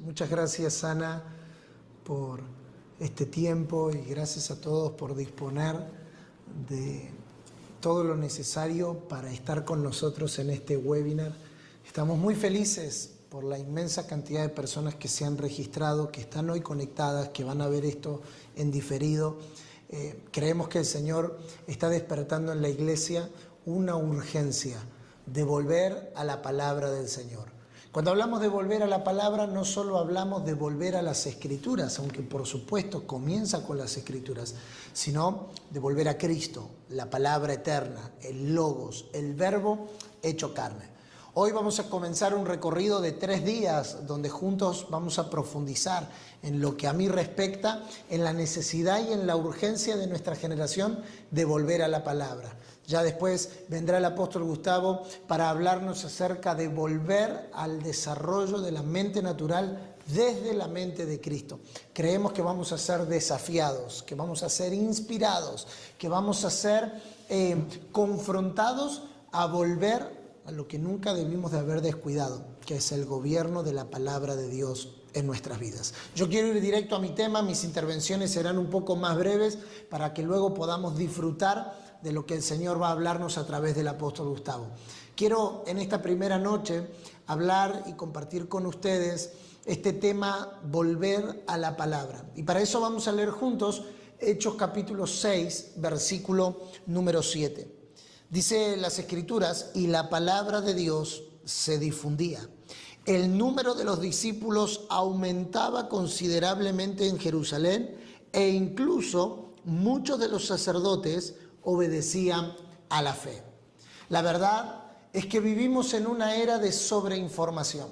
Muchas gracias, Ana, por este tiempo y gracias a todos por disponer de todo lo necesario para estar con nosotros en este webinar. Estamos muy felices por la inmensa cantidad de personas que se han registrado, que están hoy conectadas, que van a ver esto en diferido. Creemos que el Señor está despertando en la iglesia una urgencia de volver a la palabra del Señor. Cuando hablamos de volver a la palabra, no solo hablamos de volver a las Escrituras, aunque por supuesto comienza con las Escrituras, sino de volver a Cristo, la palabra eterna, el Logos, el Verbo hecho carne. Hoy vamos a comenzar un recorrido de 3 días donde juntos vamos a profundizar en lo que a mí respecta, en la necesidad y en la urgencia de nuestra generación de volver a la palabra. Ya después vendrá el apóstol Gustavo para hablarnos acerca de volver al desarrollo de la mente natural desde la mente de Cristo. Creemos que vamos a ser desafiados, que vamos a ser inspirados, que vamos a ser confrontados a volver a lo que nunca debimos de haber descuidado, que es el gobierno de la palabra de Dios en nuestras vidas. Yo quiero ir directo a mi tema, mis intervenciones serán un poco más breves para que luego podamos disfrutar de lo que el Señor va a hablarnos a través del apóstol Gustavo. Quiero en esta primera noche hablar y compartir con ustedes este tema, volver a la palabra. Y para eso vamos a leer juntos Hechos capítulo 6, versículo número 7. Dice las Escrituras, y la palabra de Dios se difundía. El número de los discípulos aumentaba considerablemente en Jerusalén e incluso muchos de los sacerdotes obedecían a la fe. La verdad es que vivimos en una era de sobreinformación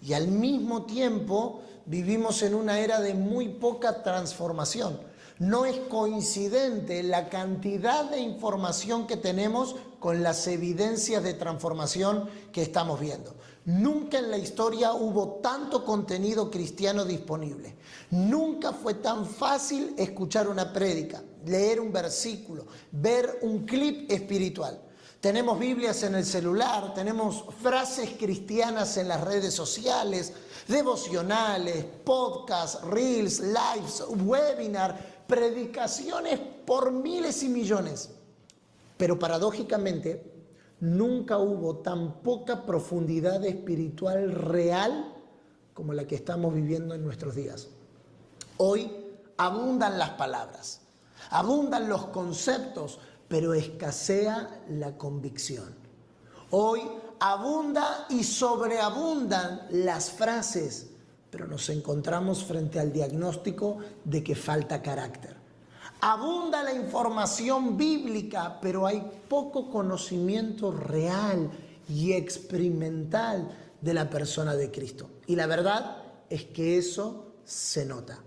y al mismo tiempo vivimos en una era de muy poca transformación. No es coincidente la cantidad de información que tenemos con las evidencias de transformación que estamos viendo. Nunca en la historia hubo tanto contenido cristiano disponible. Nunca fue tan fácil escuchar una prédica, leer un versículo, ver un clip espiritual. Tenemos Biblias en el celular, tenemos frases cristianas en las redes sociales, devocionales, podcasts, reels, lives, webinar, predicaciones por miles y millones. Pero paradójicamente, nunca hubo tan poca profundidad espiritual real como la que estamos viviendo en nuestros días. Hoy abundan las palabras, abundan los conceptos, pero escasea la convicción. Hoy abunda y sobreabundan las frases, pero nos encontramos frente al diagnóstico de que falta carácter. Abunda la información bíblica, pero hay poco conocimiento real y experimental de la persona de Cristo. Y la verdad es que eso se nota.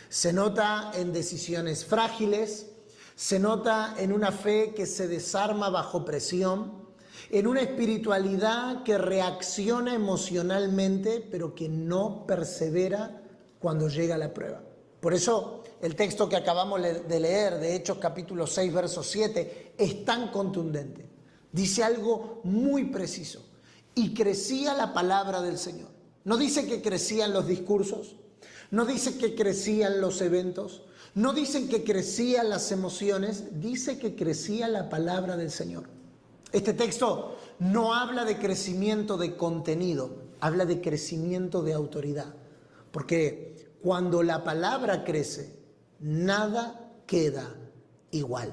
Se nota en decisiones frágiles, se nota en una fe que se desarma bajo presión, en una espiritualidad que reacciona emocionalmente, pero que no persevera cuando llega la prueba. Por eso el texto que acabamos de leer, de Hechos capítulo 6, verso 7, es tan contundente. Dice algo muy preciso. Y crecía la palabra del Señor. No dice que crecían los discursos, no dice que crecían los eventos, no dice que crecían las emociones, dice que crecía la palabra del Señor. Este texto no habla de crecimiento de contenido, habla de crecimiento de autoridad. Porque cuando la palabra crece, nada queda igual.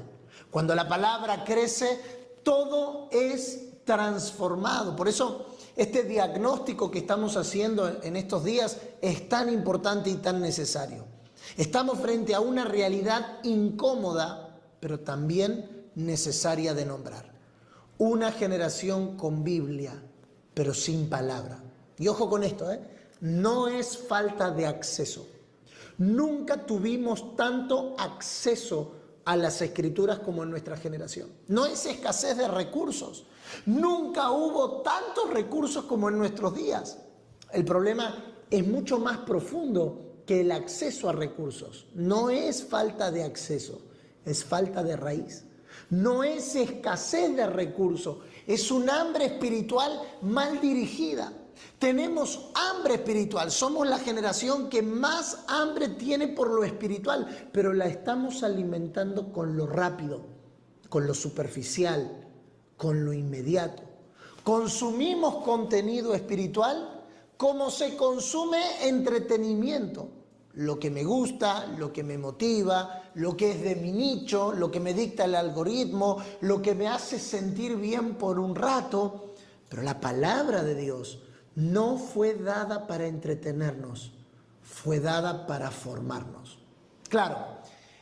Cuando la palabra crece, todo es transformado. Por eso este diagnóstico que estamos haciendo en estos días es tan importante y tan necesario. Estamos frente a una realidad incómoda, pero también necesaria de nombrar. Una generación con Biblia, pero sin palabra. Y ojo con esto, no es falta de acceso. Nunca tuvimos tanto acceso a las Escrituras como en nuestra generación. No es escasez de recursos. Nunca hubo tantos recursos como en nuestros días. El problema es mucho más profundo que el acceso a recursos. No es falta de acceso, es falta de raíz. No es escasez de recursos, es un hambre espiritual mal dirigida. Tenemos hambre espiritual. Somos la generación que más hambre tiene por lo espiritual, pero la estamos alimentando con lo rápido, con lo superficial, con lo inmediato. Consumimos contenido espiritual como se consume entretenimiento. Lo que me gusta, lo que me motiva, lo que es de mi nicho, lo que me dicta el algoritmo, lo que me hace sentir bien por un rato. Pero la palabra de Dios no fue dada para entretenernos, fue dada para formarnos. Claro,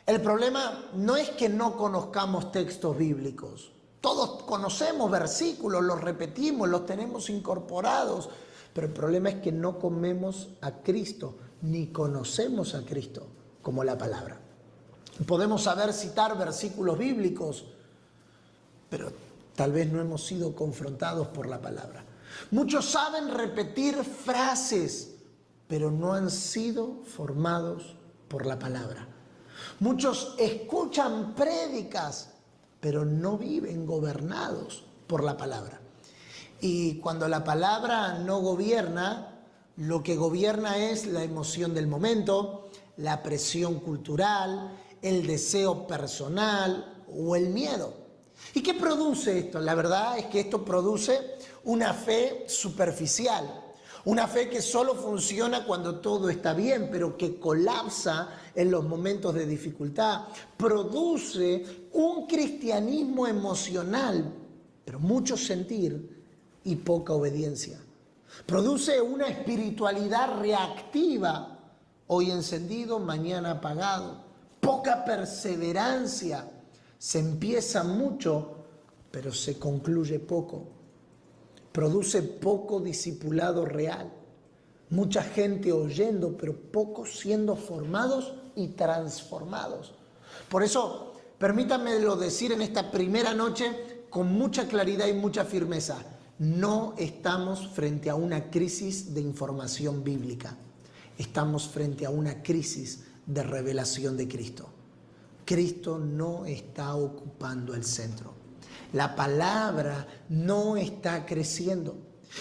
el problema no es que no conozcamos textos bíblicos. Todos conocemos versículos, los repetimos, los tenemos incorporados, pero el problema es que no comemos a Cristo, ni conocemos a Cristo como la palabra. Podemos saber citar versículos bíblicos, pero tal vez no hemos sido confrontados por la palabra. Muchos saben repetir frases, pero no han sido formados por la palabra. Muchos escuchan prédicas, pero no viven gobernados por la palabra. Y cuando la palabra no gobierna, lo que gobierna es la emoción del momento, la presión cultural, el deseo personal o el miedo. ¿Y qué produce esto? La verdad es que esto produce una fe superficial, una fe que solo funciona cuando todo está bien, pero que colapsa en los momentos de dificultad. Produce un cristianismo emocional, pero mucho sentir y poca obediencia. Produce una espiritualidad reactiva, hoy encendido, mañana apagado. Poca perseverancia. Se empieza mucho, pero se concluye poco. Produce poco discipulado real. Mucha gente oyendo, pero pocos siendo formados y transformados. Por eso, permítanmelo decir en esta primera noche con mucha claridad y mucha firmeza. No estamos frente a una crisis de información bíblica. Estamos frente a una crisis de revelación de Cristo. Cristo no está ocupando el centro. La palabra no está creciendo.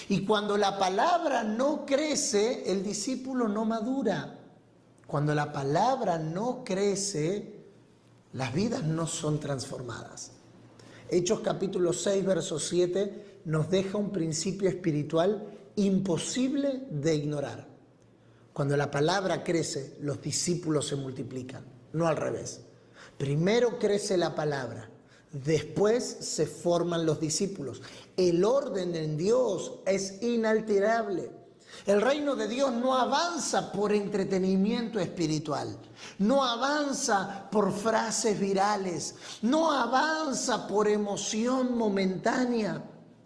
Y cuando la palabra no crece, el discípulo no madura. Cuando la palabra no crece, las vidas no son transformadas. Hechos capítulo 6, verso 7 nos deja un principio espiritual imposible de ignorar. Cuando la palabra crece, los discípulos se multiplican, no al revés. Primero crece la palabra, después se forman los discípulos. El orden en Dios es inalterable. El reino de Dios no avanza por entretenimiento espiritual, no avanza por frases virales, no avanza por emoción momentánea.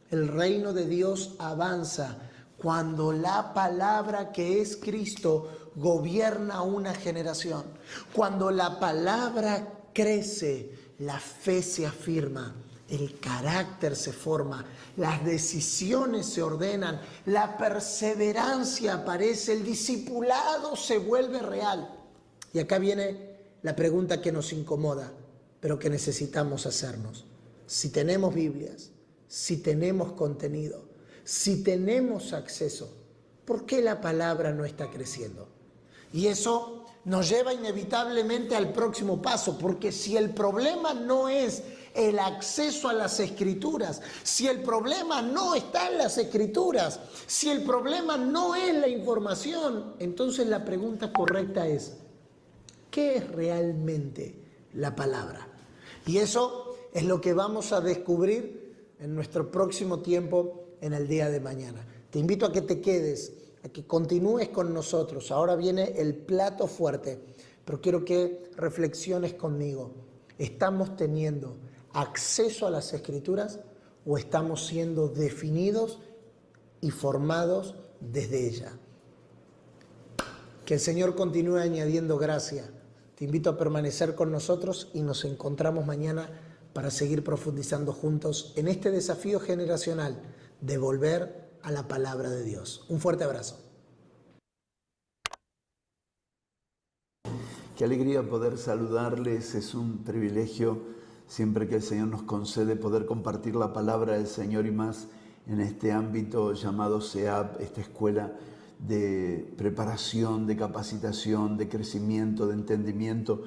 El reino de Dios avanza cuando la palabra que es Cristo gobierna una generación. Cuando la palabra crece, la fe se afirma, el carácter se forma, las decisiones se ordenan, la perseverancia aparece, el discipulado se vuelve real. Y acá viene la pregunta que nos incomoda, pero que necesitamos hacernos. Si tenemos Biblias, si tenemos contenido, si tenemos acceso, ¿por qué la palabra no está creciendo? Y eso nos lleva inevitablemente al próximo paso, porque si el problema no es el acceso a las Escrituras, si el problema no está en las Escrituras, si el problema no es la información, entonces la pregunta correcta es, ¿qué es realmente la palabra? Y eso es lo que vamos a descubrir en nuestro próximo tiempo en el día de mañana. Te invito a que te quedes, a que continúes con nosotros. Ahora viene el plato fuerte, pero quiero que reflexiones conmigo. ¿Estamos teniendo acceso a las Escrituras o estamos siendo definidos y formados desde ella? Que el Señor continúe añadiendo gracia. Te invito a permanecer con nosotros y nos encontramos mañana para seguir profundizando juntos en este desafío generacional de volver a la palabra de Dios. Un fuerte abrazo. Qué alegría poder saludarles, es un privilegio siempre que el Señor nos concede poder compartir la palabra del Señor y más en este ámbito llamado SEAP, esta escuela de preparación, de capacitación, de crecimiento, de entendimiento,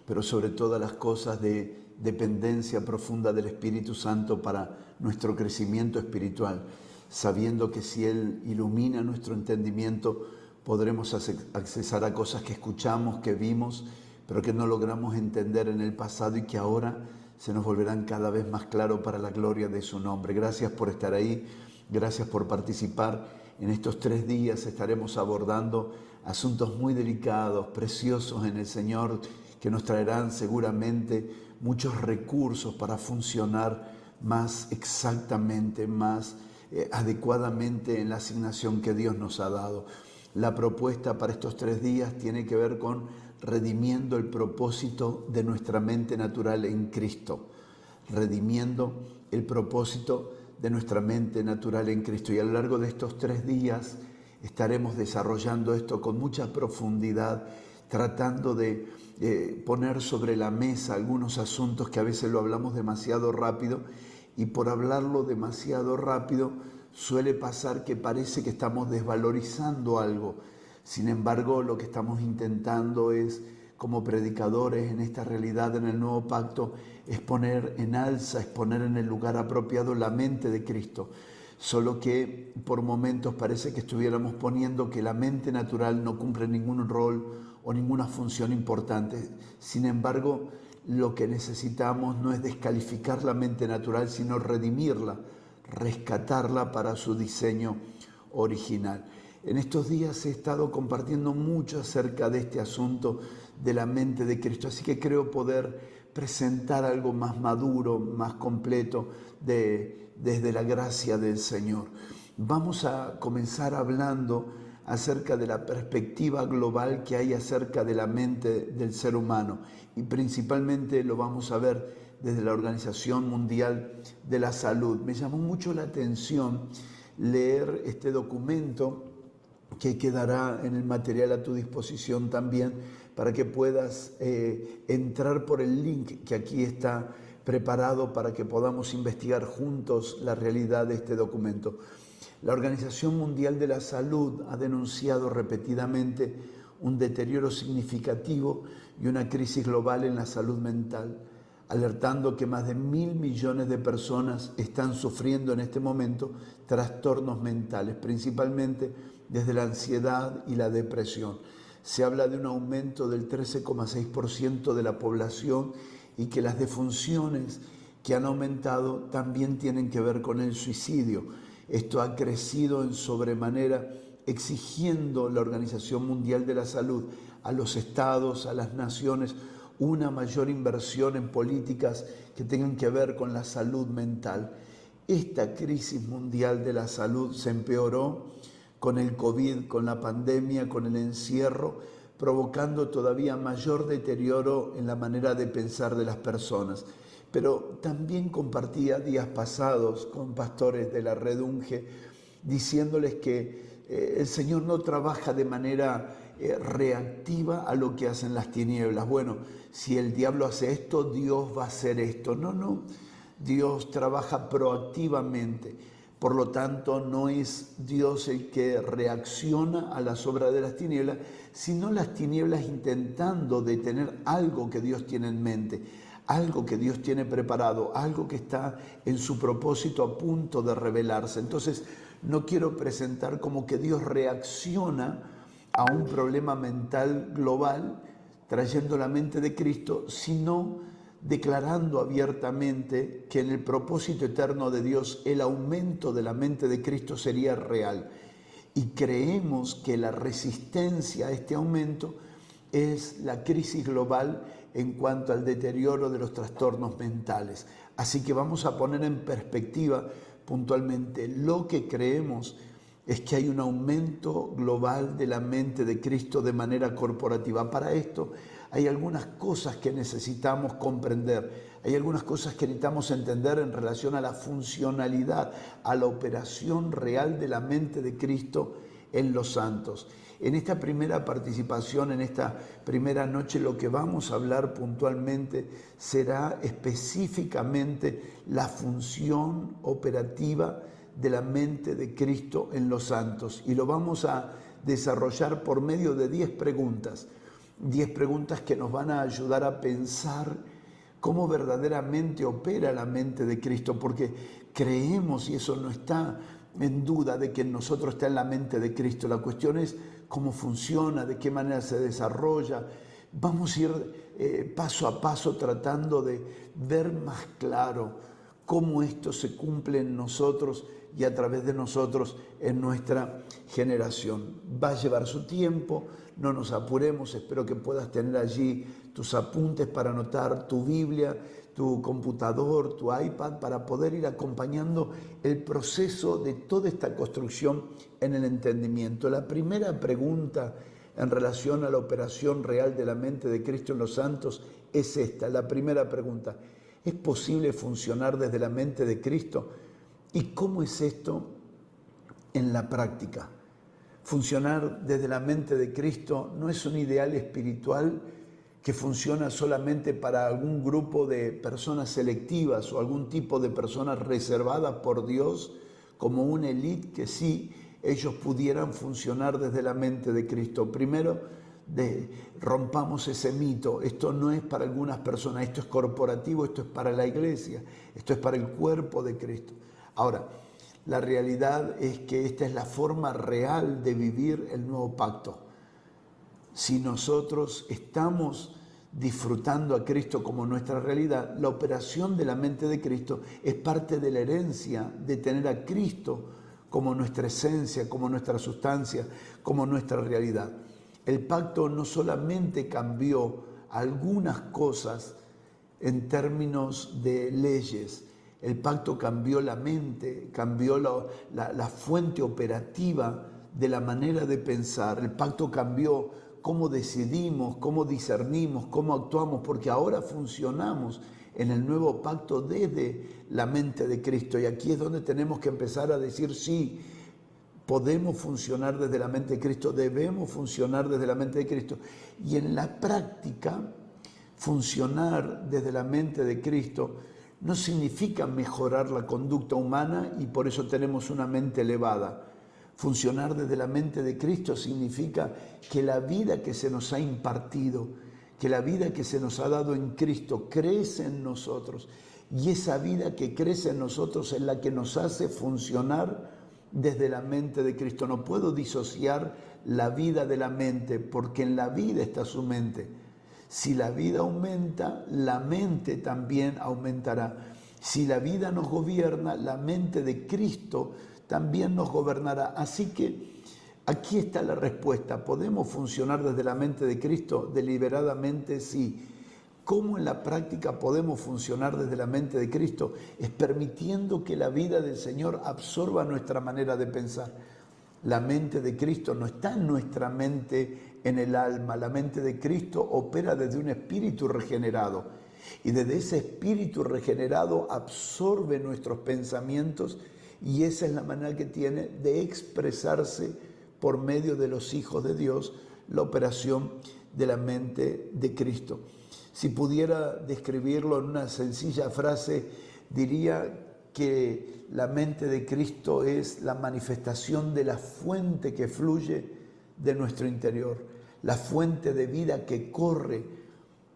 pero sobre todas las cosas de dependencia profunda del Espíritu Santo para nuestro crecimiento espiritual, sabiendo que si Él ilumina nuestro entendimiento, podremos accesar a cosas que escuchamos, que vimos, pero que no logramos entender en el pasado y que ahora se nos volverán cada vez más claros para la gloria de su nombre. Gracias por estar ahí, gracias por participar. En estos 3 días estaremos abordando asuntos muy delicados, preciosos en el Señor, que nos traerán seguramente muchos recursos para funcionar más exactamente, más adecuadamente en la asignación que Dios nos ha dado. La propuesta para estos 3 días tiene que ver con redimiendo el propósito de nuestra mente natural en Cristo. Redimiendo el propósito de nuestra mente natural en Cristo. Y a lo largo de estos 3 días estaremos desarrollando esto con mucha profundidad, tratando de poner sobre la mesa algunos asuntos que a veces lo hablamos demasiado rápido, y por hablarlo demasiado rápido suele pasar que parece que estamos desvalorizando algo. Sin embargo, lo que estamos intentando es, como predicadores en esta realidad, en el nuevo pacto, es poner en alza, es poner en el lugar apropiado la mente de Cristo. Solo que por momentos parece que estuviéramos poniendo que la mente natural no cumple ningún rol o ninguna función importante. Sin embargo, lo que necesitamos no es descalificar la mente natural, sino redimirla, rescatarla para su diseño original. En estos días he estado compartiendo mucho acerca de este asunto de la mente de Cristo, así que creo poder presentar algo más maduro, más completo desde la gracia del Señor. Vamos a comenzar hablando acerca de la perspectiva global que hay acerca de la mente del ser humano, y principalmente lo vamos a ver desde la Organización Mundial de la Salud. Me llamó mucho la atención leer este documento que quedará en el material a tu disposición también, para que puedas entrar por el link que aquí está preparado para que podamos investigar juntos la realidad de este documento. La Organización Mundial de la Salud ha denunciado repetidamente un deterioro significativo y una crisis global en la salud mental, alertando que más de 1.000 millones de personas están sufriendo en este momento trastornos mentales, principalmente desde la ansiedad y la depresión. Se habla de un aumento del 13,6% de la población, y que las defunciones que han aumentado también tienen que ver con el suicidio. Esto ha crecido en sobremanera, exigiendo la Organización Mundial de la Salud a los estados, a las naciones, una mayor inversión en políticas que tengan que ver con la salud mental. Esta crisis mundial de la salud se empeoró con el COVID, con la pandemia, con el encierro, provocando todavía mayor deterioro en la manera de pensar de las personas. Pero también compartía días pasados con pastores de la Red Unge, diciéndoles que el Señor no trabaja de manera reactiva a lo que hacen las tinieblas. Bueno, si el diablo hace esto, Dios va a hacer esto. No, Dios trabaja proactivamente. Por lo tanto, no es Dios el que reacciona a las obras de las tinieblas, sino las tinieblas intentando detener algo que Dios tiene en mente, algo que Dios tiene preparado, algo que está en su propósito a punto de revelarse. Entonces, no quiero presentar como que Dios reacciona a un problema mental global trayendo la mente de Cristo, sino declarando abiertamente que en el propósito eterno de Dios el aumento de la mente de Cristo sería real. Y creemos que la resistencia a este aumento es la crisis global en cuanto al deterioro de los trastornos mentales. Así que vamos a poner en perspectiva puntualmente. Lo que creemos es que hay un aumento global de la mente de Cristo de manera corporativa. Para esto hay algunas cosas que necesitamos comprender, hay algunas cosas que necesitamos entender en relación a la funcionalidad, a la operación real de la mente de Cristo en los santos. En esta primera participación, en esta primera noche, lo que vamos a hablar puntualmente será específicamente la función operativa de la mente de Cristo en los santos. Y lo vamos a desarrollar por medio de 10 preguntas. 10 preguntas que nos van a ayudar a pensar cómo verdaderamente opera la mente de Cristo, porque creemos, y eso no está en duda, de que en nosotros está en la mente de Cristo. La cuestión es cómo funciona, de qué manera se desarrolla. Vamos a ir paso a paso tratando de ver más claro cómo esto se cumple en nosotros y a través de nosotros en nuestra generación. Va a llevar su tiempo, no nos apuremos, espero que puedas tener allí tus apuntes para anotar, tu Biblia, tu computador, tu iPad, para poder ir acompañando el proceso de toda esta construcción en el entendimiento. La primera pregunta en relación a la operación real de la mente de Cristo en los santos es esta. La primera pregunta: ¿es posible funcionar desde la mente de Cristo? ¿Y cómo es esto en la práctica? Funcionar desde la mente de Cristo no es un ideal espiritual que funciona solamente para algún grupo de personas selectivas o algún tipo de personas reservadas por Dios, como una élite que sí ellos pudieran funcionar desde la mente de Cristo. Primero, rompamos ese mito. Esto no es para algunas personas, esto es corporativo, esto es para la iglesia, esto es para el cuerpo de Cristo. Ahora, la realidad es que esta es la forma real de vivir el nuevo pacto. Si nosotros estamos disfrutando a Cristo como nuestra realidad, la operación de la mente de Cristo es parte de la herencia de tener a Cristo como nuestra esencia, como nuestra sustancia, como nuestra realidad. El pacto no solamente cambió algunas cosas en términos de leyes, el pacto cambió la mente, cambió la fuente operativa de la manera de pensar. El pacto cambió cómo decidimos, cómo discernimos, cómo actuamos, porque ahora funcionamos en el nuevo pacto desde la mente de Cristo. Y aquí es donde tenemos que empezar a decir: sí, podemos funcionar desde la mente de Cristo, debemos funcionar desde la mente de Cristo. Y en la práctica, funcionar desde la mente de Cristo no significa mejorar la conducta humana y por eso tenemos una mente elevada. Funcionar desde la mente de Cristo significa que la vida que se nos ha impartido, que la vida que se nos ha dado en Cristo crece en nosotros. Y esa vida que crece en nosotros es la que nos hace funcionar desde la mente de Cristo. No puedo disociar la vida de la mente, porque en la vida está su mente. Si la vida aumenta, la mente también aumentará. Si la vida nos gobierna, la mente de Cristo también nos gobernará. Así que aquí está la respuesta. ¿Podemos funcionar desde la mente de Cristo? Deliberadamente sí. ¿Cómo en la práctica podemos funcionar desde la mente de Cristo? Es permitiendo que la vida del Señor absorba nuestra manera de pensar. La mente de Cristo no está en nuestra mente, en el alma. La mente de Cristo opera desde un espíritu regenerado. Y desde ese espíritu regenerado absorbe nuestros pensamientos, y esa es la manera que tiene de expresarse por medio de los hijos de Dios, la operación de la mente de Cristo. Si pudiera describirlo en una sencilla frase, diría que la mente de Cristo es la manifestación de la fuente que fluye de nuestro interior, la fuente de vida que corre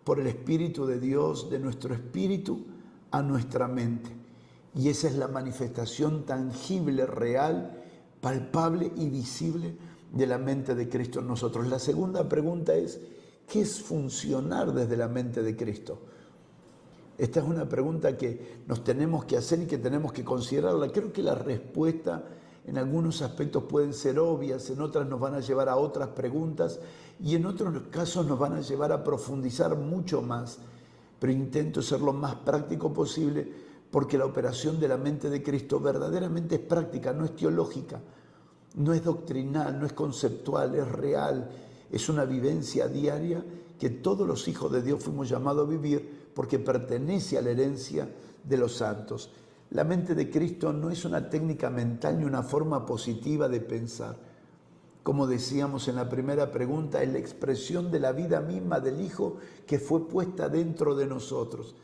por el Espíritu de Dios, de nuestro espíritu a nuestra mente. Y esa es la manifestación tangible, real, palpable y visible de la mente de Cristo en nosotros. La segunda pregunta es: ¿qué es funcionar desde la mente de Cristo? Esta es una pregunta que nos tenemos que hacer y que tenemos que considerarla. Creo que la respuesta en algunos aspectos pueden ser obvias, en otras nos van a llevar a otras preguntas y en otros casos nos van a llevar a profundizar mucho más. Pero intento ser lo más práctico posible, porque la operación de la mente de Cristo verdaderamente es práctica, no es teológica, no es doctrinal, no es conceptual, es real. Es una vivencia diaria que todos los hijos de Dios fuimos llamados a vivir, porque pertenece a la herencia de los santos. La mente de Cristo no es una técnica mental ni una forma positiva de pensar. Como decíamos en la primera pregunta, es la expresión de la vida misma del Hijo que fue puesta dentro de nosotros.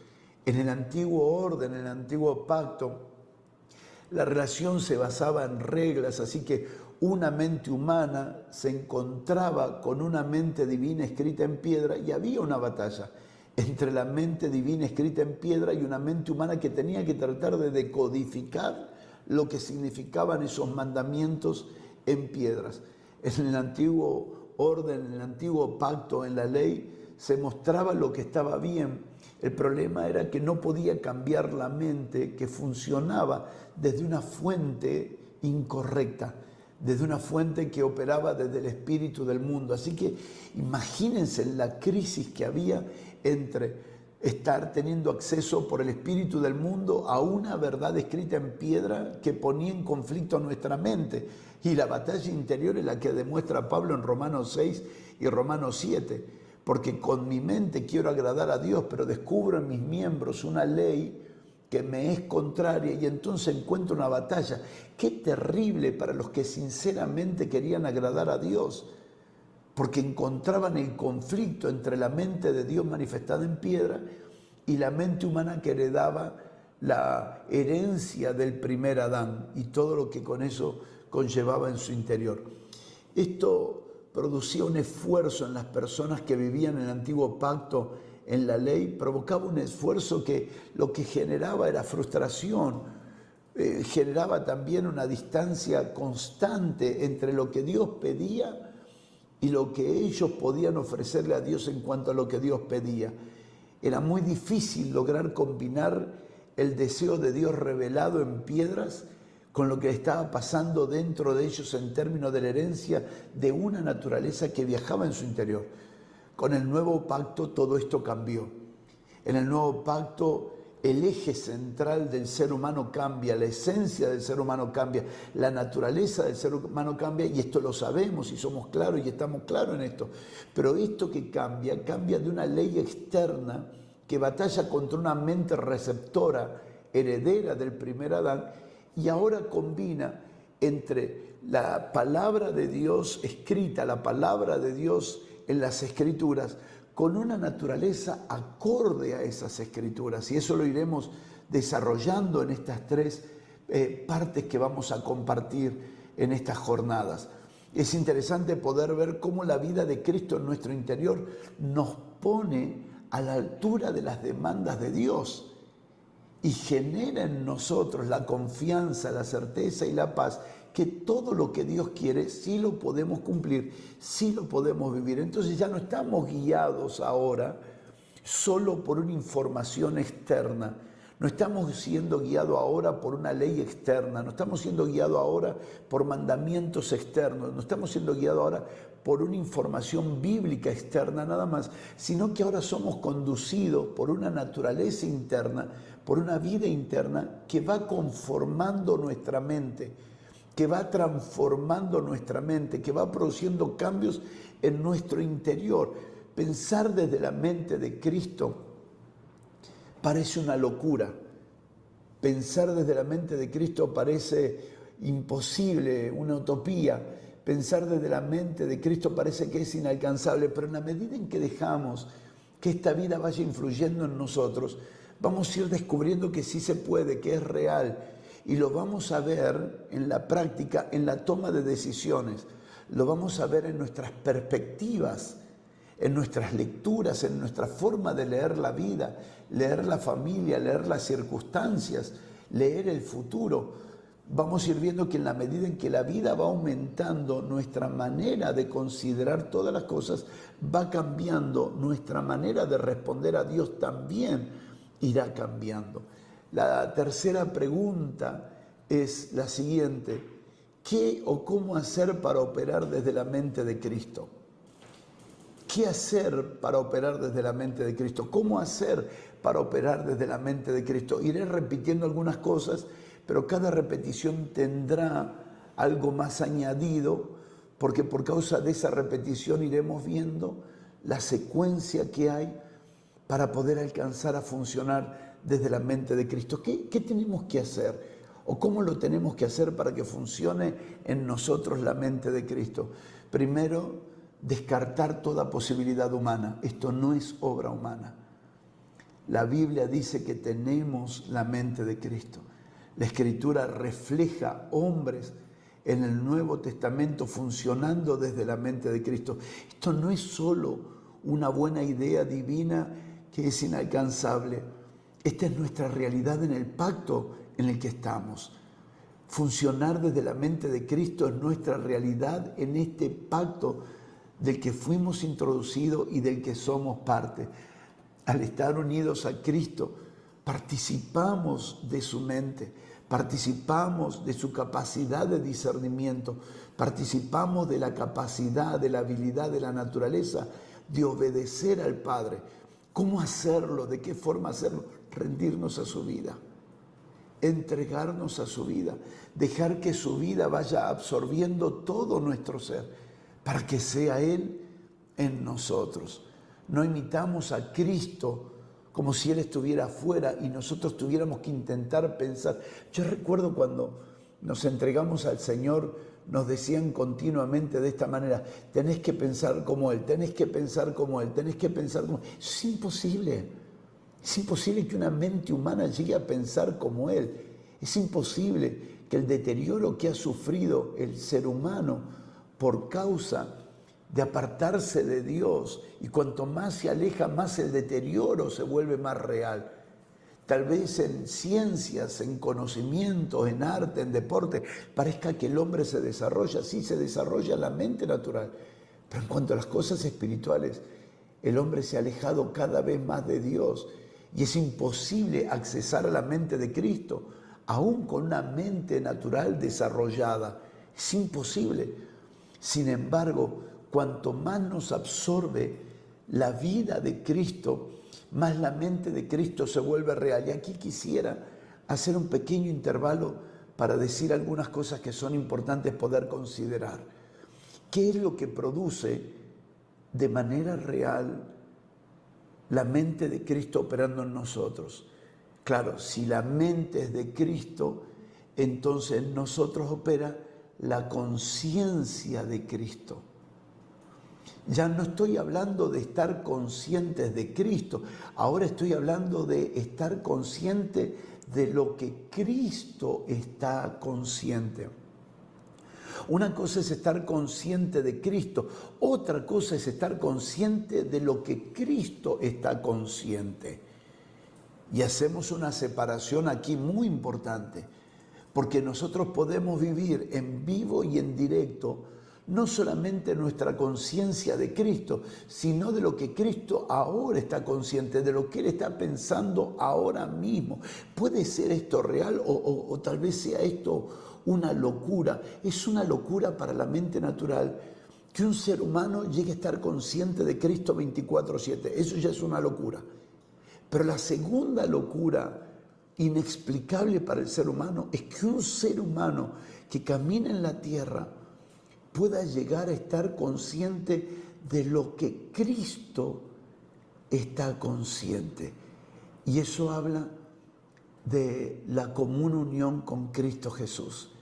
En el antiguo orden, en el antiguo pacto, La relación se basaba en reglas, así que una mente humana se encontraba con una mente divina escrita en piedra y había una batalla entre la mente divina escrita en piedra y una mente humana que tenía que tratar de decodificar lo que significaban esos mandamientos en piedras. En el antiguo orden, en el antiguo pacto, en la ley, se mostraba lo que estaba bien. El problema era que no podía cambiar la mente que funcionaba desde una fuente incorrecta, desde una fuente que operaba desde el espíritu del mundo. Así que imagínense la crisis que había entre estar teniendo acceso por el espíritu del mundo a una verdad escrita en piedra que ponía en conflicto nuestra mente. Y la batalla interior es la que demuestra Pablo en Romanos 6 y Romanos 7. Porque con mi mente quiero agradar a Dios, pero descubro en mis miembros una ley que me es contraria y entonces encuentro una batalla. Qué terrible para los que sinceramente querían agradar a Dios, porque encontraban el conflicto entre la mente de Dios manifestada en piedra y la mente humana que heredaba la herencia del primer Adán y todo lo que con eso conllevaba en su interior. Esto producía un esfuerzo en las personas que vivían en el antiguo pacto, en la ley, provocaba un esfuerzo que lo que generaba era frustración, generaba también una distancia constante entre lo que Dios pedía y lo que ellos podían ofrecerle a Dios en cuanto a lo que Dios pedía. Era muy difícil lograr combinar el deseo de Dios revelado en piedras con lo que estaba pasando dentro de ellos en términos de la herencia de una naturaleza que viajaba en su interior. Con el nuevo pacto todo esto cambió. En el nuevo pacto el eje central del ser humano cambia, la esencia del ser humano cambia, la naturaleza del ser humano cambia, y esto lo sabemos y somos claros y estamos claros en esto. Pero esto que cambia, cambia de una ley externa que batalla contra una mente receptora, heredera del primer Adán, y ahora combina entre la palabra de Dios escrita, la palabra de Dios en las Escrituras, con una naturaleza acorde a esas Escrituras. Y eso lo iremos desarrollando en estas tres partes que vamos a compartir en estas jornadas. Es interesante poder ver cómo la vida de Cristo en nuestro interior nos pone a la altura de las demandas de Dios y genera en nosotros la confianza, la certeza y la paz que todo lo que Dios quiere sí lo podemos cumplir, sí lo podemos vivir. Entonces ya no estamos guiados ahora solo por una información externa, no estamos siendo guiados ahora por una ley externa, no estamos siendo guiados ahora por mandamientos externos, no estamos siendo guiados ahora por una información bíblica externa nada más, sino que ahora somos conducidos por una naturaleza interna, por una vida interna que va conformando nuestra mente, que va transformando nuestra mente, que va produciendo cambios en nuestro interior. Pensar desde la mente de Cristo parece una locura. Pensar desde la mente de Cristo parece imposible, una utopía. Pensar desde la mente de Cristo parece que es inalcanzable, pero en la medida en que dejamos que esta vida vaya influyendo en nosotros, vamos a ir descubriendo que sí se puede, que es real. Y lo vamos a ver en la práctica, en la toma de decisiones. Lo vamos a ver en nuestras perspectivas, en nuestras lecturas, en nuestra forma de leer la vida, leer la familia, leer las circunstancias, leer el futuro. Vamos a ir viendo que en la medida en que la vida va aumentando, nuestra manera de considerar todas las cosas va cambiando, nuestra manera de responder a Dios también irá cambiando. La tercera pregunta es la siguiente: ¿qué o cómo hacer para operar desde la mente de Cristo? ¿Qué hacer para operar desde la mente de Cristo? ¿Cómo hacer para operar desde la mente de Cristo? Iré repitiendo algunas cosas, pero cada repetición tendrá algo más añadido, porque por causa de esa repetición iremos viendo la secuencia que hay para poder alcanzar a funcionar desde la mente de Cristo. ¿Qué tenemos que hacer? ¿O cómo lo tenemos que hacer para que funcione en nosotros la mente de Cristo? Primero, descartar toda posibilidad humana. Esto no es obra humana. La Biblia dice que tenemos la mente de Cristo. La Escritura refleja hombres en el Nuevo Testamento funcionando desde la mente de Cristo. Esto no es solo una buena idea divina que es inalcanzable. Esta es nuestra realidad en el pacto en el que estamos. Funcionar desde la mente de Cristo es nuestra realidad en este pacto del que fuimos introducidos y del que somos parte. Al estar unidos a Cristo, participamos de su mente, participamos de su capacidad de discernimiento, participamos de la capacidad, de la habilidad, de la naturaleza de obedecer al Padre. ¿Cómo hacerlo? ¿De qué forma hacerlo? Rendirnos a su vida, entregarnos a su vida, dejar que su vida vaya absorbiendo todo nuestro ser para que sea Él en nosotros. No imitamos a Cristo como si Él estuviera afuera y nosotros tuviéramos que intentar pensar. Yo recuerdo cuando nos entregamos al Señor, nos decían continuamente de esta manera: tenés que pensar como Él, tenés que pensar como Él, tenés que pensar como Él. Eso es imposible. Es imposible que una mente humana llegue a pensar como Él. Es imposible que el deterioro que ha sufrido el ser humano por causa de apartarse de Dios, y cuanto más se aleja, más el deterioro se vuelve más real. Tal vez en ciencias, en conocimientos, en arte, en deporte, parezca que el hombre se desarrolla. Sí, se desarrolla la mente natural, pero en cuanto a las cosas espirituales, el hombre se ha alejado cada vez más de Dios y es imposible accesar a la mente de Cristo, aún con una mente natural desarrollada. Es imposible. Sin embargo, cuanto más nos absorbe la vida de Cristo, más la mente de Cristo se vuelve real. Y aquí quisiera hacer un pequeño intervalo para decir algunas cosas que son importantes poder considerar. ¿Qué es lo que produce de manera real la mente de Cristo operando en nosotros? Claro, si la mente es de Cristo, entonces en nosotros opera la conciencia de Cristo. Ya no estoy hablando de estar conscientes de Cristo, ahora estoy hablando de estar consciente de lo que Cristo está consciente. Una cosa es estar consciente de Cristo, otra cosa es estar consciente de lo que Cristo está consciente. Y hacemos una separación aquí muy importante, porque nosotros podemos vivir en vivo y en directo no solamente nuestra conciencia de Cristo, sino de lo que Cristo ahora está consciente, de lo que Él está pensando ahora mismo. ¿Puede ser esto real o tal vez sea esto una locura? Es una locura para la mente natural que un ser humano llegue a estar consciente de Cristo 24/7. Eso ya es una locura. Pero la segunda locura inexplicable para el ser humano es que un ser humano que camina en la tierra pueda llegar a estar consciente de lo que Cristo está consciente. Y eso habla de la común unión con Cristo Jesús.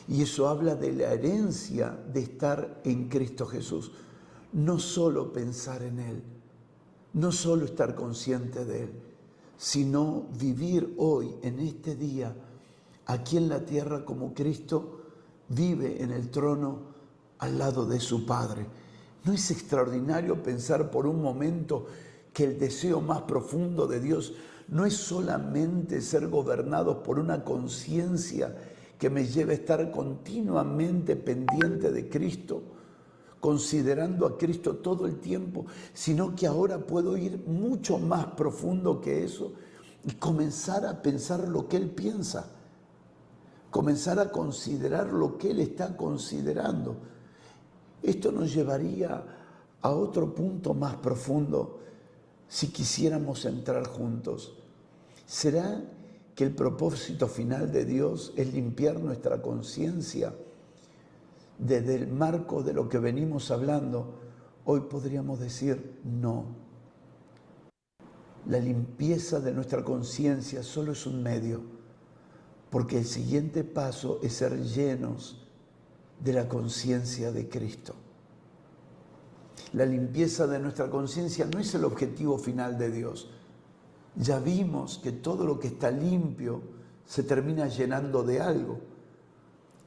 Y eso habla de la herencia de estar en Cristo Jesús. No solo pensar en Él, no solo estar consciente de Él, sino vivir hoy, en este día, aquí en la tierra como Cristo vive en el trono al lado de su Padre. ¿No es extraordinario pensar por un momento que el deseo más profundo de Dios no es solamente ser gobernados por una conciencia que me lleve a estar continuamente pendiente de Cristo, considerando a Cristo todo el tiempo, sino que ahora puedo ir mucho más profundo que eso y comenzar a pensar lo que Él piensa, comenzar a considerar lo que Él está considerando? Esto nos llevaría a otro punto más profundo si quisiéramos entrar juntos. ¿Será que el propósito final de Dios es limpiar nuestra conciencia? Desde el marco de lo que venimos hablando, hoy podríamos decir no. La limpieza de nuestra conciencia solo es un medio, porque el siguiente paso es ser llenos de la conciencia de Cristo. La limpieza de nuestra conciencia no es el objetivo final de Dios. Ya vimos que todo lo que está limpio se termina llenando de algo.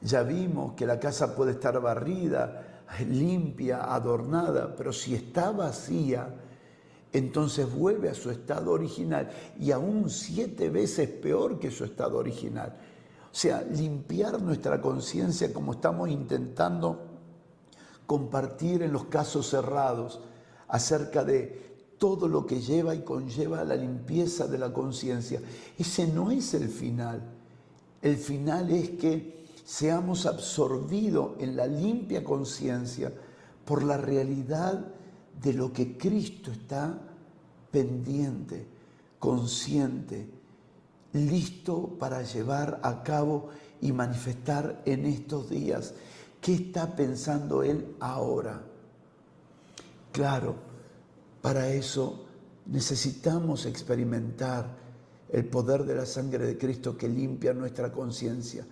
Ya vimos que la casa puede estar barrida, limpia, adornada, pero si está vacía, entonces vuelve a su estado original y aún 7 veces peor que su estado original. O sea, limpiar nuestra conciencia como estamos intentando compartir en los casos cerrados acerca de todo lo que lleva y conlleva la limpieza de la conciencia. Ese no es el final. El final es que seamos absorbidos en la limpia conciencia por la realidad de lo que Cristo está pendiente, consciente, listo para llevar a cabo y manifestar en estos días. ¿Qué está pensando Él ahora? Claro, para eso necesitamos experimentar el poder de la sangre de Cristo que limpia nuestra conciencia.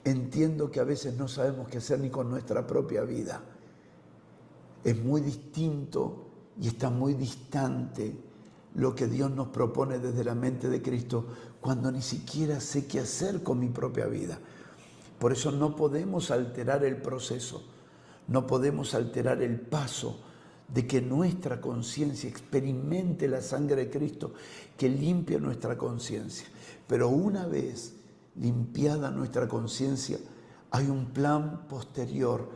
Entiendo que a veces no sabemos qué hacer ni con nuestra propia vida. Es muy distinto y está muy distante lo que Dios nos propone desde la mente de Cristo cuando ni siquiera sé qué hacer con mi propia vida. Por eso no podemos alterar el proceso, no podemos alterar el paso de que nuestra conciencia experimente la sangre de Cristo que limpia nuestra conciencia. Pero una vez limpiada nuestra conciencia, hay un plan posterior,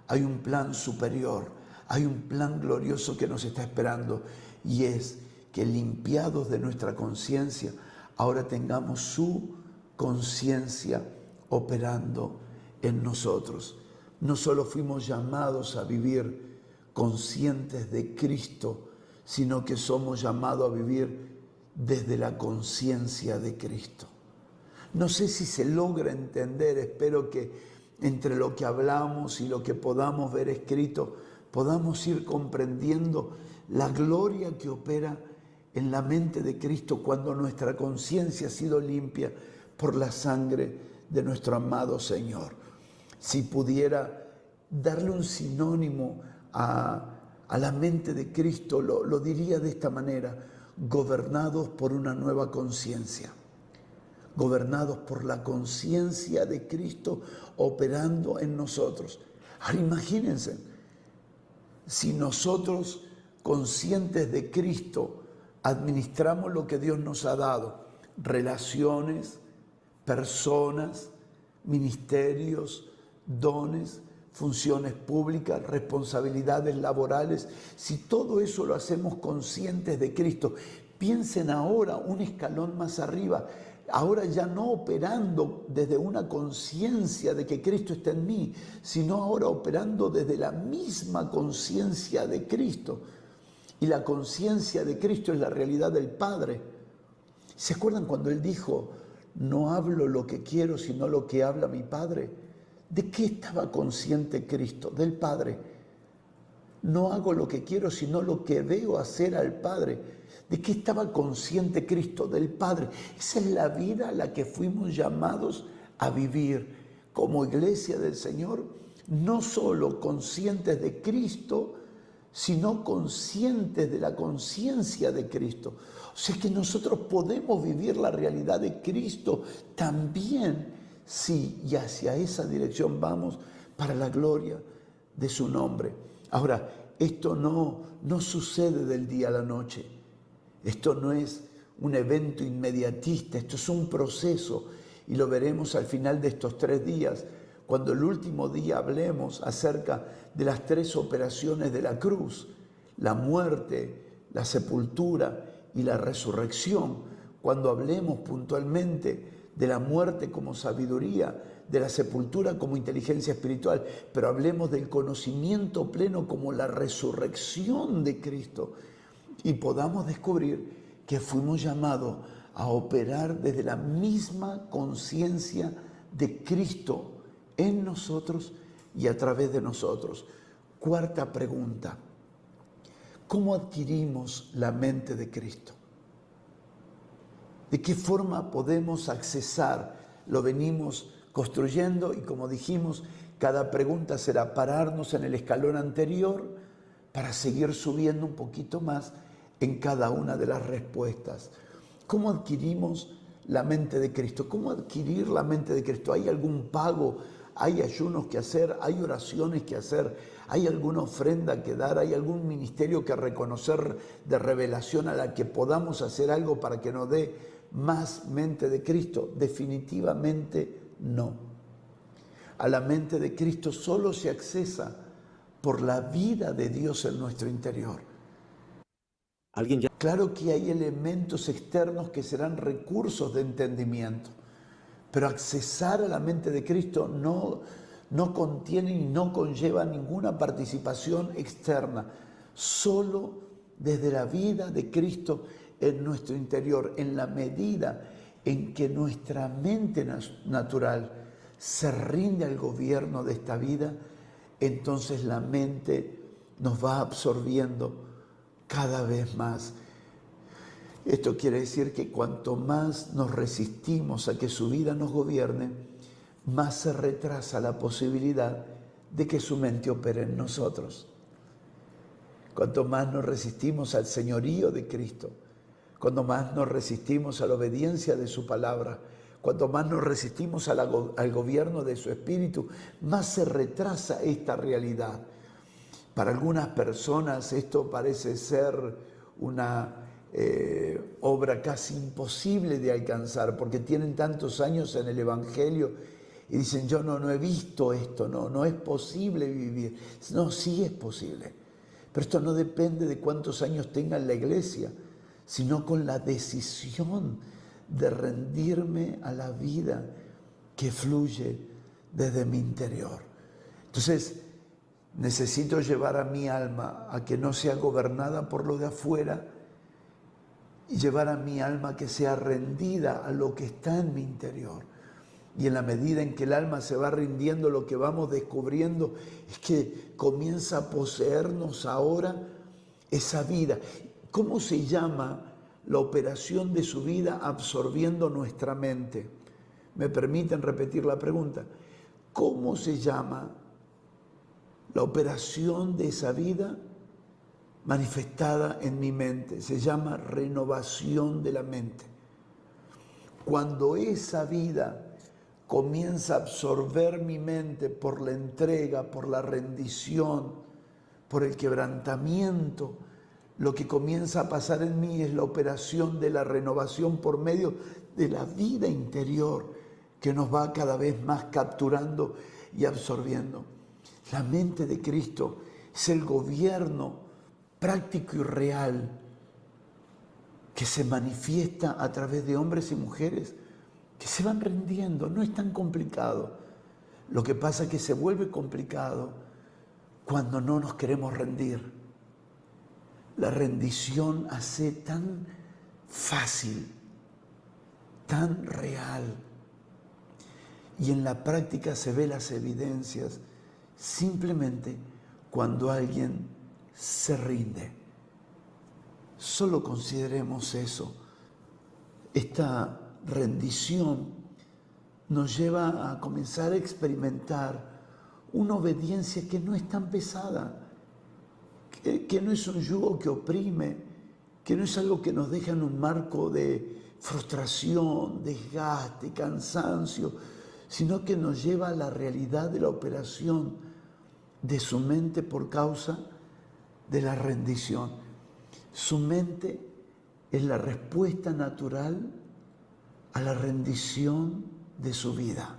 hay un plan superior, hay un plan glorioso que nos está esperando, y es que limpiados de nuestra conciencia, ahora tengamos su conciencia operando en nosotros. No solo fuimos llamados a vivir conscientes de Cristo, sino que somos llamados a vivir desde la conciencia de Cristo. No sé si se logra entender, espero que entre lo que hablamos y lo que podamos ver escrito, podamos ir comprendiendo la gloria que opera en la mente de Cristo cuando nuestra conciencia ha sido limpia por la sangre de nuestro amado Señor. Si pudiera darle un sinónimo a la mente de Cristo, lo diría de esta manera: gobernados por una nueva conciencia, gobernados por la conciencia de Cristo operando en nosotros. Ahora imagínense, si nosotros, conscientes de Cristo, administramos lo que Dios nos ha dado, relaciones, personas, ministerios, dones, funciones públicas, responsabilidades laborales, si todo eso lo hacemos conscientes de Cristo, piensen ahora un escalón más arriba, ahora ya no operando desde una conciencia de que Cristo está en mí, sino ahora operando desde la misma conciencia de Cristo. Y la conciencia de Cristo es la realidad del Padre. ¿Se acuerdan cuando Él dijo: no hablo lo que quiero, sino lo que habla mi Padre? ¿De qué estaba consciente Cristo? Del Padre. No hago lo que quiero, sino lo que veo hacer al Padre. ¿De qué estaba consciente Cristo? Del Padre. Esa es la vida a la que fuimos llamados a vivir como iglesia del Señor, no solo conscientes de Cristo, sino conscientes de la conciencia de Cristo. O sea que nosotros podemos vivir la realidad de Cristo también, sí, y hacia esa dirección vamos para la gloria de su nombre. Ahora, esto no sucede del día a la noche. Esto no es un evento inmediatista, esto es un proceso, y lo veremos al final de estos 3 días, cuando el último día hablemos acerca de las 3 operaciones de la cruz: la muerte, la sepultura y la resurrección. Cuando hablemos puntualmente de la muerte como sabiduría, de la sepultura como inteligencia espiritual, pero hablemos del conocimiento pleno como la resurrección de Cristo, y podamos descubrir que fuimos llamados a operar desde la misma conciencia de Cristo en nosotros y a través de nosotros. 4ª pregunta: ¿cómo adquirimos la mente de Cristo? ¿De qué forma podemos accesar? Lo venimos construyendo y, como dijimos, cada pregunta será pararnos en el escalón anterior para seguir subiendo un poquito más en cada una de las respuestas. ¿Cómo adquirimos la mente de Cristo? ¿Cómo adquirir la mente de Cristo? ¿Hay algún pago? ¿Hay ayunos que hacer? ¿Hay oraciones que hacer? ¿Hay alguna ofrenda que dar? ¿Hay algún ministerio que reconocer de revelación a la que podamos hacer algo para que nos dé más mente de Cristo? Definitivamente no. A la mente de Cristo solo se accesa por la vida de Dios en nuestro interior. Claro que hay elementos externos que serán recursos de entendimiento, pero accesar a la mente de Cristo no contiene y no conlleva ninguna participación externa, solo desde la vida de Cristo en nuestro interior, en la medida en que nuestra mente natural se rinde al gobierno de esta vida, entonces la mente nos va absorbiendo cada vez más. Esto quiere decir que cuanto más nos resistimos a que su vida nos gobierne, más se retrasa la posibilidad de que su mente opere en nosotros. Cuanto más nos resistimos al señorío de Cristo, cuanto más nos resistimos a la obediencia de su palabra, cuanto más nos resistimos al gobierno de su Espíritu, más se retrasa esta realidad. Para algunas personas esto parece ser una obra casi imposible de alcanzar, porque tienen tantos años en el Evangelio y dicen, yo no he visto esto, no es posible vivir. No, sí es posible, pero esto no depende de cuántos años tenga en la iglesia, sino con la decisión de rendirme a la vida que fluye desde mi interior. Entonces, necesito llevar a mi alma a que no sea gobernada por lo de afuera y llevar a mi alma a que sea rendida a lo que está en mi interior. Y en la medida en que el alma se va rindiendo, lo que vamos descubriendo es que comienza a poseernos ahora esa vida. ¿Cómo se llama la operación de su vida absorbiendo nuestra mente? ¿Me permiten repetir la pregunta? ¿Cómo se llama la operación de esa vida manifestada en mi mente? Se llama renovación de la mente. Cuando esa vida comienza a absorber mi mente por la entrega, por la rendición, por el quebrantamiento, lo que comienza a pasar en mí es la operación de la renovación por medio de la vida interior que nos va cada vez más capturando y absorbiendo. La mente de Cristo es el gobierno práctico y real que se manifiesta a través de hombres y mujeres que se van rindiendo. No es tan complicado. Lo que pasa es que se vuelve complicado cuando no nos queremos rendir. La rendición hace tan fácil, tan real. Y en la práctica se ven las evidencias simplemente cuando alguien se rinde. Solo consideremos eso. Esta rendición nos lleva a comenzar a experimentar una obediencia que no es tan pesada, que no es un yugo que oprime, que no es algo que nos deja en un marco de frustración, desgaste, cansancio, sino que nos lleva a la realidad de la operación de su mente por causa de la rendición. Su mente es la respuesta natural a la rendición de su vida.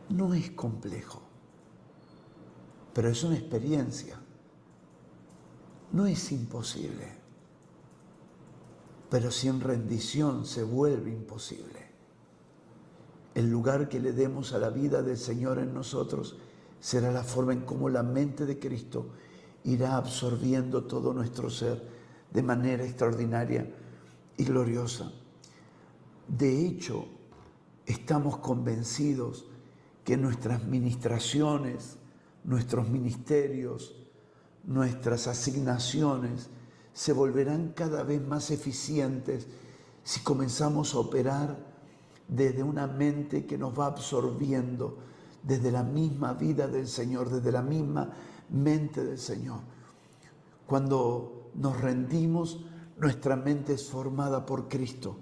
No es complejo, pero es una experiencia. No es imposible, pero sin rendición se vuelve imposible. El lugar que le demos a la vida del Señor en nosotros será la forma en cómo la mente de Cristo irá absorbiendo todo nuestro ser de manera extraordinaria y gloriosa. De hecho, estamos convencidos que nuestras ministraciones, nuestros ministerios, nuestras asignaciones se volverán cada vez más eficientes si comenzamos a operar desde una mente que nos va absorbiendo, desde la misma vida del Señor, desde la misma mente del Señor. Cuando nos rendimos, nuestra mente es formada por Cristo.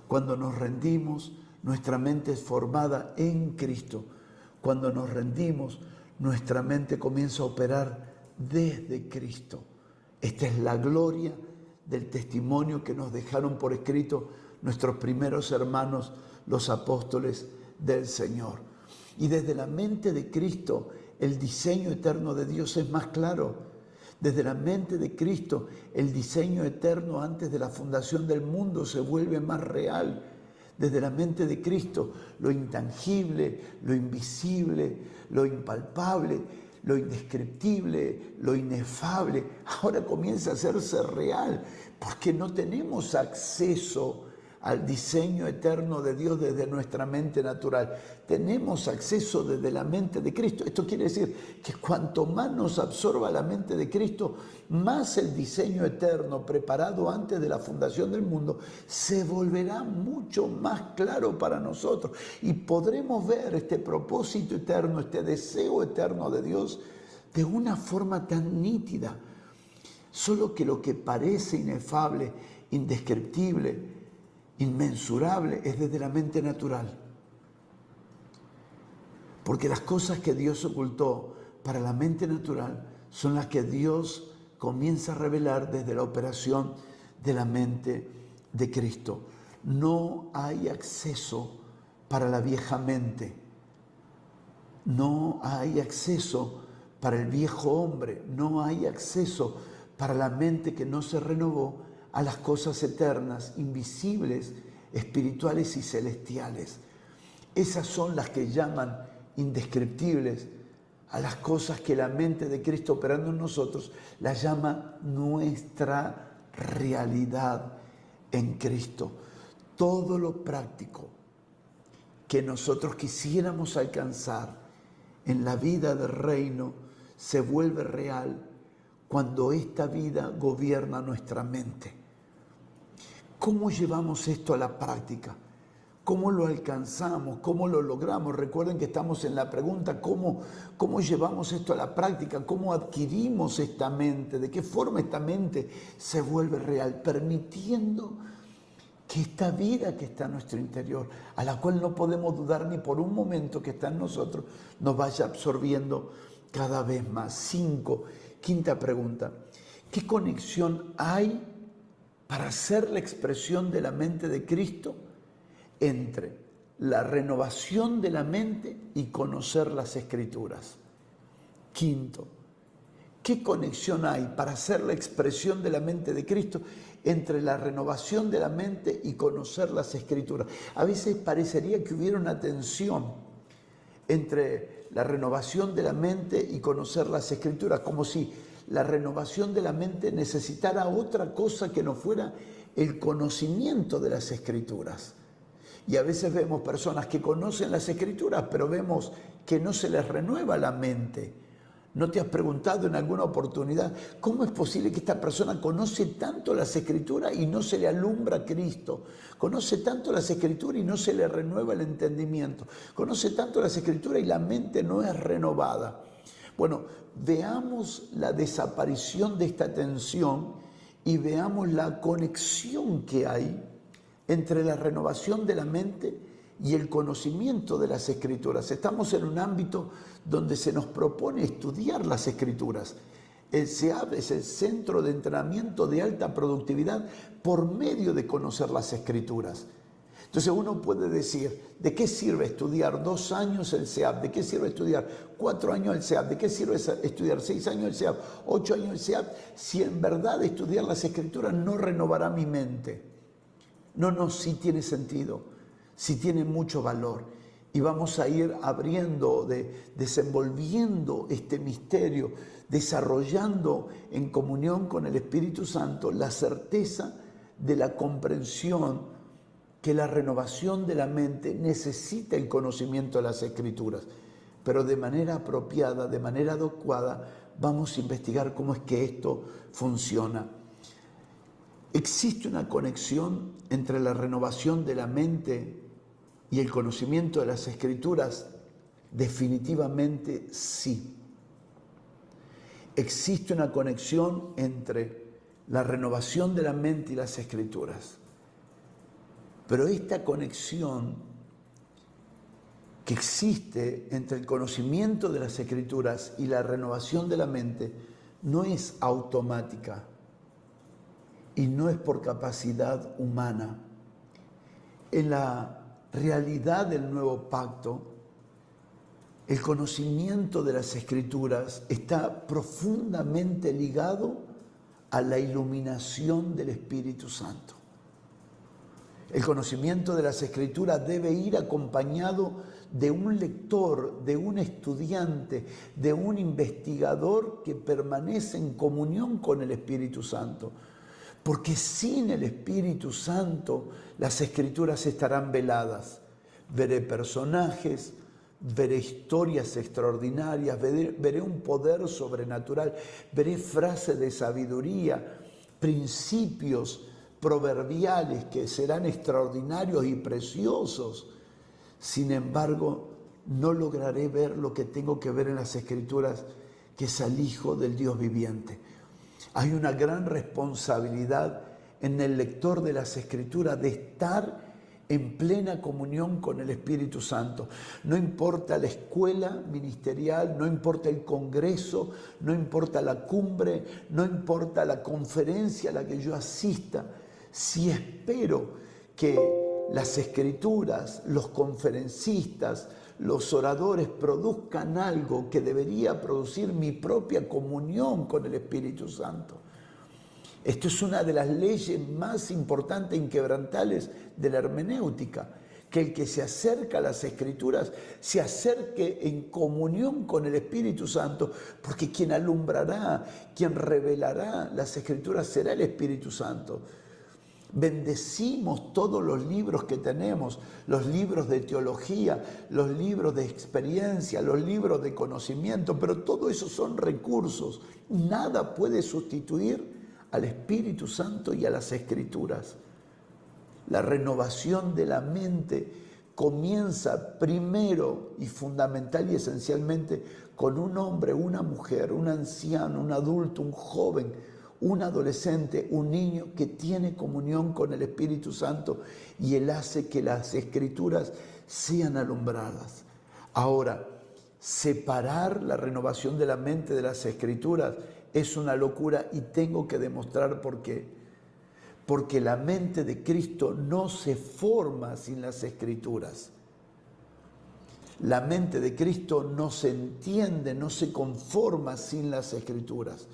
Cuando nos rendimos, nuestra mente es formada en Cristo. Cuando nos rendimos, nuestra mente comienza a operar desde Cristo. Esta es la gloria del testimonio que nos dejaron por escrito nuestros primeros hermanos, los apóstoles del Señor. Y desde la mente de Cristo, el diseño eterno de Dios es más claro. Desde la mente de Cristo, el diseño eterno antes de la fundación del mundo se vuelve más real. Desde la mente de Cristo, lo intangible, lo invisible, lo impalpable, lo indescriptible, lo inefable, ahora comienza a hacerse real, porque no tenemos acceso al diseño eterno de Dios desde nuestra mente natural. Tenemos acceso desde la mente de Cristo. Esto quiere decir que cuanto más nos absorba la mente de Cristo, más el diseño eterno preparado antes de la fundación del mundo se volverá mucho más claro para nosotros y podremos ver este propósito eterno, este deseo eterno de Dios de una forma tan nítida. Solo que lo que parece inefable, indescriptible, inmensurable es desde la mente natural. Porque las cosas que Dios ocultó para la mente natural son las que Dios comienza a revelar desde la operación de la mente de Cristo. No hay acceso para la vieja mente. No hay acceso para el viejo hombre. No hay acceso para la mente que no se renovó a las cosas eternas, invisibles, espirituales y celestiales. Esas son las que llaman indescriptibles a las cosas que la mente de Cristo operando en nosotros las llama nuestra realidad en Cristo. Todo lo práctico que nosotros quisiéramos alcanzar en la vida del reino se vuelve real cuando esta vida gobierna nuestra mente. ¿Cómo llevamos esto a la práctica? ¿Cómo lo alcanzamos? ¿Cómo lo logramos? Recuerden que estamos en la pregunta, ¿cómo llevamos esto a la práctica? ¿Cómo adquirimos esta mente? ¿De qué forma esta mente se vuelve real? Permitiendo que esta vida que está en nuestro interior, a la cual no podemos dudar ni por un momento que está en nosotros, nos vaya absorbiendo cada vez más. Quinta pregunta, ¿qué conexión hay para ser la expresión de la mente de Cristo entre la renovación de la mente y conocer las Escrituras? Quinto, ¿qué conexión hay para ser la expresión de la mente de Cristo entre la renovación de la mente y conocer las Escrituras? A veces parecería que hubiera una tensión entre la renovación de la mente y conocer las Escrituras, como si la renovación de la mente necesitara otra cosa que no fuera el conocimiento de las Escrituras. Y a veces vemos personas que conocen las Escrituras, pero vemos que no se les renueva la mente. ¿No te has preguntado en alguna oportunidad cómo es posible que esta persona conoce tanto las Escrituras y no se le alumbra Cristo? Conoce tanto las Escrituras y no se le renueva el entendimiento. Conoce tanto las Escrituras y la mente no es renovada. Bueno, veamos la desaparición de esta tensión y veamos la conexión que hay entre la renovación de la mente y el conocimiento de las Escrituras. Estamos en un ámbito donde se nos propone estudiar las Escrituras. El CEAP es el Centro de Entrenamiento de Alta Productividad por medio de conocer las Escrituras. Entonces uno puede decir, ¿de qué sirve estudiar 2 años el CEAP? ¿De qué sirve estudiar 4 años el CEAP? ¿De qué sirve estudiar 6 años el CEAP? 8 años el CEAP, si en verdad estudiar las Escrituras no renovará mi mente. No, sí tiene sentido, sí tiene mucho valor. Y vamos a ir abriendo, desenvolviendo este misterio, desarrollando en comunión con el Espíritu Santo la certeza de la comprensión que la renovación de la mente necesita el conocimiento de las Escrituras, pero de manera apropiada, de manera adecuada, vamos a investigar cómo es que esto funciona. ¿Existe una conexión entre la renovación de la mente y el conocimiento de las Escrituras? Definitivamente sí. Existe una conexión entre la renovación de la mente y las Escrituras. Pero esta conexión que existe entre el conocimiento de las Escrituras y la renovación de la mente no es automática y no es por capacidad humana. En la realidad del nuevo pacto, el conocimiento de las Escrituras está profundamente ligado a la iluminación del Espíritu Santo. El conocimiento de las Escrituras debe ir acompañado de un lector, de un estudiante, de un investigador que permanece en comunión con el Espíritu Santo. Porque sin el Espíritu Santo las Escrituras estarán veladas. Veré personajes, veré historias extraordinarias, veré un poder sobrenatural, veré frases de sabiduría, principios proverbiales que serán extraordinarios y preciosos. Sin embargo, no lograré ver lo que tengo que ver en las Escrituras, que es al Hijo del Dios viviente. Hay una gran responsabilidad en el lector de las Escrituras de estar en plena comunión con el Espíritu Santo. No importa la escuela ministerial, no importa el congreso, no importa la cumbre, no importa la conferencia a la que yo asista. Si espero que las Escrituras, los conferencistas, los oradores produzcan algo que debería producir mi propia comunión con el Espíritu Santo. Esto es una de las leyes más importantes e inquebrantables de la hermenéutica, que el que se acerca a las Escrituras se acerque en comunión con el Espíritu Santo, porque quien alumbrará, quien revelará las Escrituras será el Espíritu Santo. Bendecimos todos los libros que tenemos, los libros de teología, los libros de experiencia, los libros de conocimiento, pero todo eso son recursos. Nada puede sustituir al Espíritu Santo y a las Escrituras. La renovación de la mente comienza primero y fundamental y esencialmente con un hombre, una mujer, un anciano, un adulto, un joven, un adolescente, un niño que tiene comunión con el Espíritu Santo y Él hace que las Escrituras sean alumbradas. Ahora, separar la renovación de la mente de las Escrituras es una locura y tengo que demostrar por qué. Porque la mente de Cristo no se forma sin las Escrituras. La mente de Cristo no se entiende, no se conforma sin las Escrituras.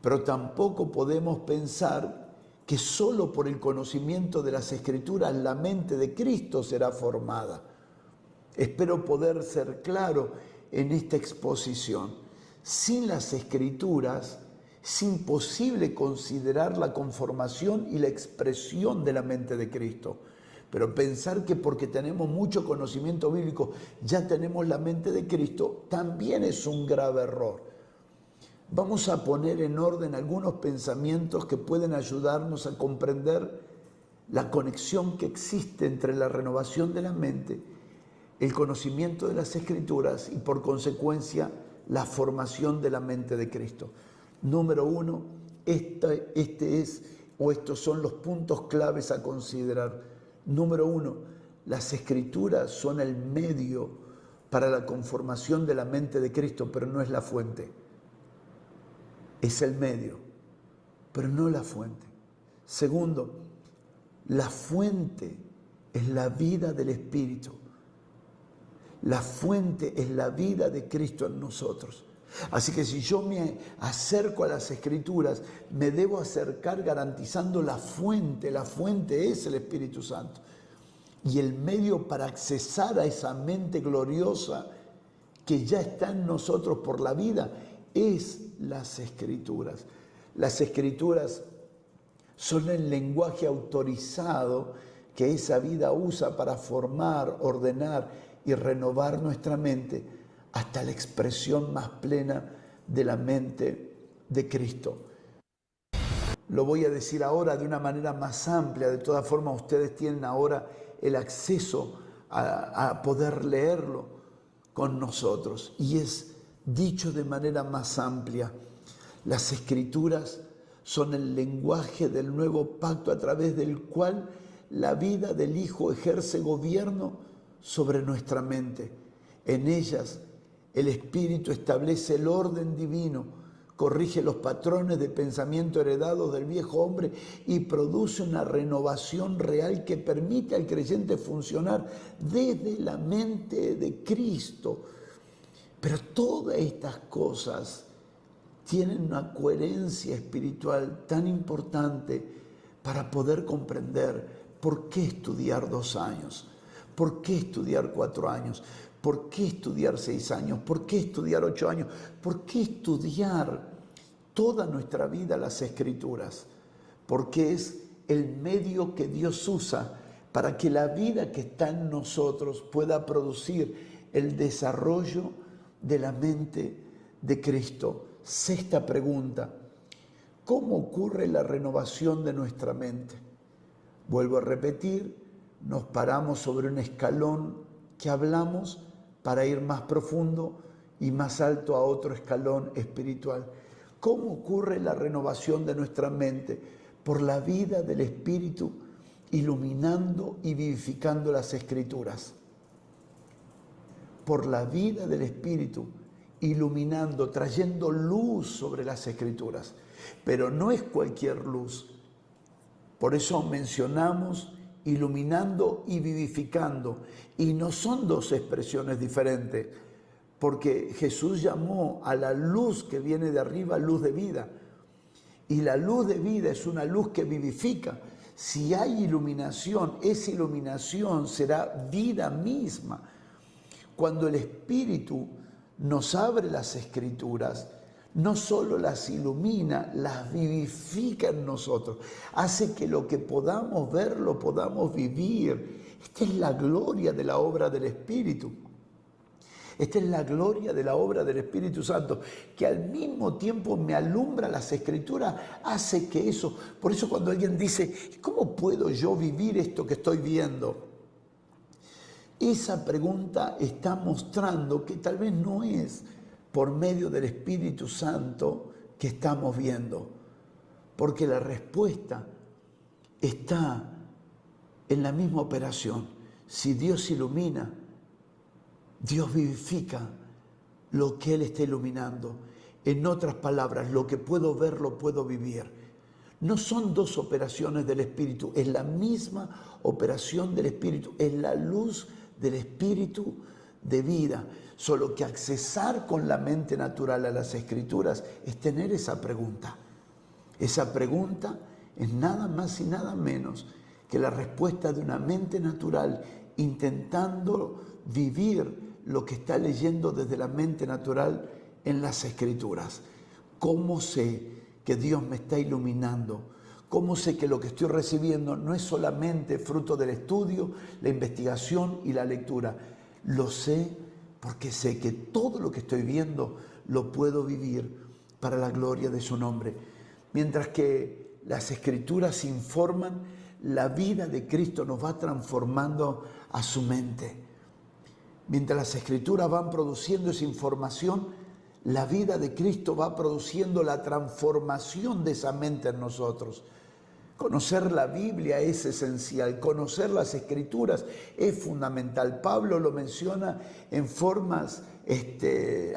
Pero tampoco podemos pensar que solo por el conocimiento de las Escrituras la mente de Cristo será formada. Espero poder ser claro en esta exposición. Sin las Escrituras es imposible considerar la conformación y la expresión de la mente de Cristo. Pero pensar que porque tenemos mucho conocimiento bíblico ya tenemos la mente de Cristo también es un grave error. Vamos a poner en orden algunos pensamientos que pueden ayudarnos a comprender la conexión que existe entre la renovación de la mente, el conocimiento de las Escrituras y por consecuencia la formación de la mente de Cristo. Número uno, estos son los puntos claves a considerar. Número uno, las Escrituras son el medio para la conformación de la mente de Cristo, pero no es la fuente. Es el medio, pero no la fuente. Segundo, la fuente es la vida del Espíritu. La fuente es la vida de Cristo en nosotros. Así que si yo me acerco a las Escrituras, me debo acercar garantizando la fuente. La fuente es el Espíritu Santo. Y el medio para accesar a esa mente gloriosa que ya está en nosotros por la vida es las Escrituras. Las Escrituras son el lenguaje autorizado que esa vida usa para formar, ordenar y renovar nuestra mente hasta la expresión más plena de la mente de Cristo. Lo voy a decir ahora de una manera más amplia. De todas formas, ustedes tienen ahora el acceso a poder leerlo con nosotros. Y es dicho de manera más amplia, las Escrituras son el lenguaje del nuevo pacto a través del cual la vida del Hijo ejerce gobierno sobre nuestra mente. En ellas, el Espíritu establece el orden divino, corrige los patrones de pensamiento heredados del viejo hombre y produce una renovación real que permite al creyente funcionar desde la mente de Cristo. Pero todas estas cosas tienen una coherencia espiritual tan importante para poder comprender por qué estudiar 2 años, por qué estudiar 4 años, por qué estudiar 6 años, por qué estudiar 8 años, por qué estudiar toda nuestra vida las Escrituras, porque es el medio que Dios usa para que la vida que está en nosotros pueda producir el desarrollo de la mente de Cristo. 6ª pregunta: ¿cómo ocurre la renovación de nuestra mente? Vuelvo a repetir, nos paramos sobre un escalón que hablamos para ir más profundo y más alto a otro escalón espiritual. ¿Cómo ocurre la renovación de nuestra mente? Por la vida del Espíritu, iluminando y vivificando las Escrituras. Por la vida del Espíritu, iluminando, trayendo luz sobre las Escrituras. Pero no es cualquier luz. Por eso mencionamos iluminando y vivificando. Y no son 2 expresiones diferentes, porque Jesús llamó a la luz que viene de arriba luz de vida. Y la luz de vida es una luz que vivifica. Si hay iluminación, esa iluminación será vida misma. Cuando el Espíritu nos abre las Escrituras, no solo las ilumina, las vivifica en nosotros, hace que lo que podamos ver lo podamos vivir. Esta es la gloria de la obra del Espíritu. Esta es la gloria de la obra del Espíritu Santo, que al mismo tiempo me alumbra las Escrituras, hace que eso. Por eso cuando alguien dice, ¿cómo puedo yo vivir esto que estoy viendo? Esa pregunta está mostrando que tal vez no es por medio del Espíritu Santo que estamos viendo, porque la respuesta está en la misma operación. Si Dios ilumina, Dios vivifica lo que Él está iluminando. En otras palabras, lo que puedo ver, lo puedo vivir. No son 2 operaciones del Espíritu, es la misma operación del Espíritu, es la luz del Espíritu de vida. Solo que accesar con la mente natural a las Escrituras es tener esa pregunta. Esa pregunta es nada más y nada menos que la respuesta de una mente natural intentando vivir lo que está leyendo desde la mente natural en las Escrituras. ¿Cómo sé que Dios me está iluminando? ¿Cómo sé que lo que estoy recibiendo no es solamente fruto del estudio, la investigación y la lectura? Lo sé porque sé que todo lo que estoy viendo lo puedo vivir para la gloria de su nombre. Mientras que las Escrituras informan, la vida de Cristo nos va transformando a su mente. Mientras las Escrituras van produciendo esa información, la vida de Cristo va produciendo la transformación de esa mente en nosotros. Conocer la Biblia es esencial, conocer las Escrituras es fundamental. Pablo lo menciona en formas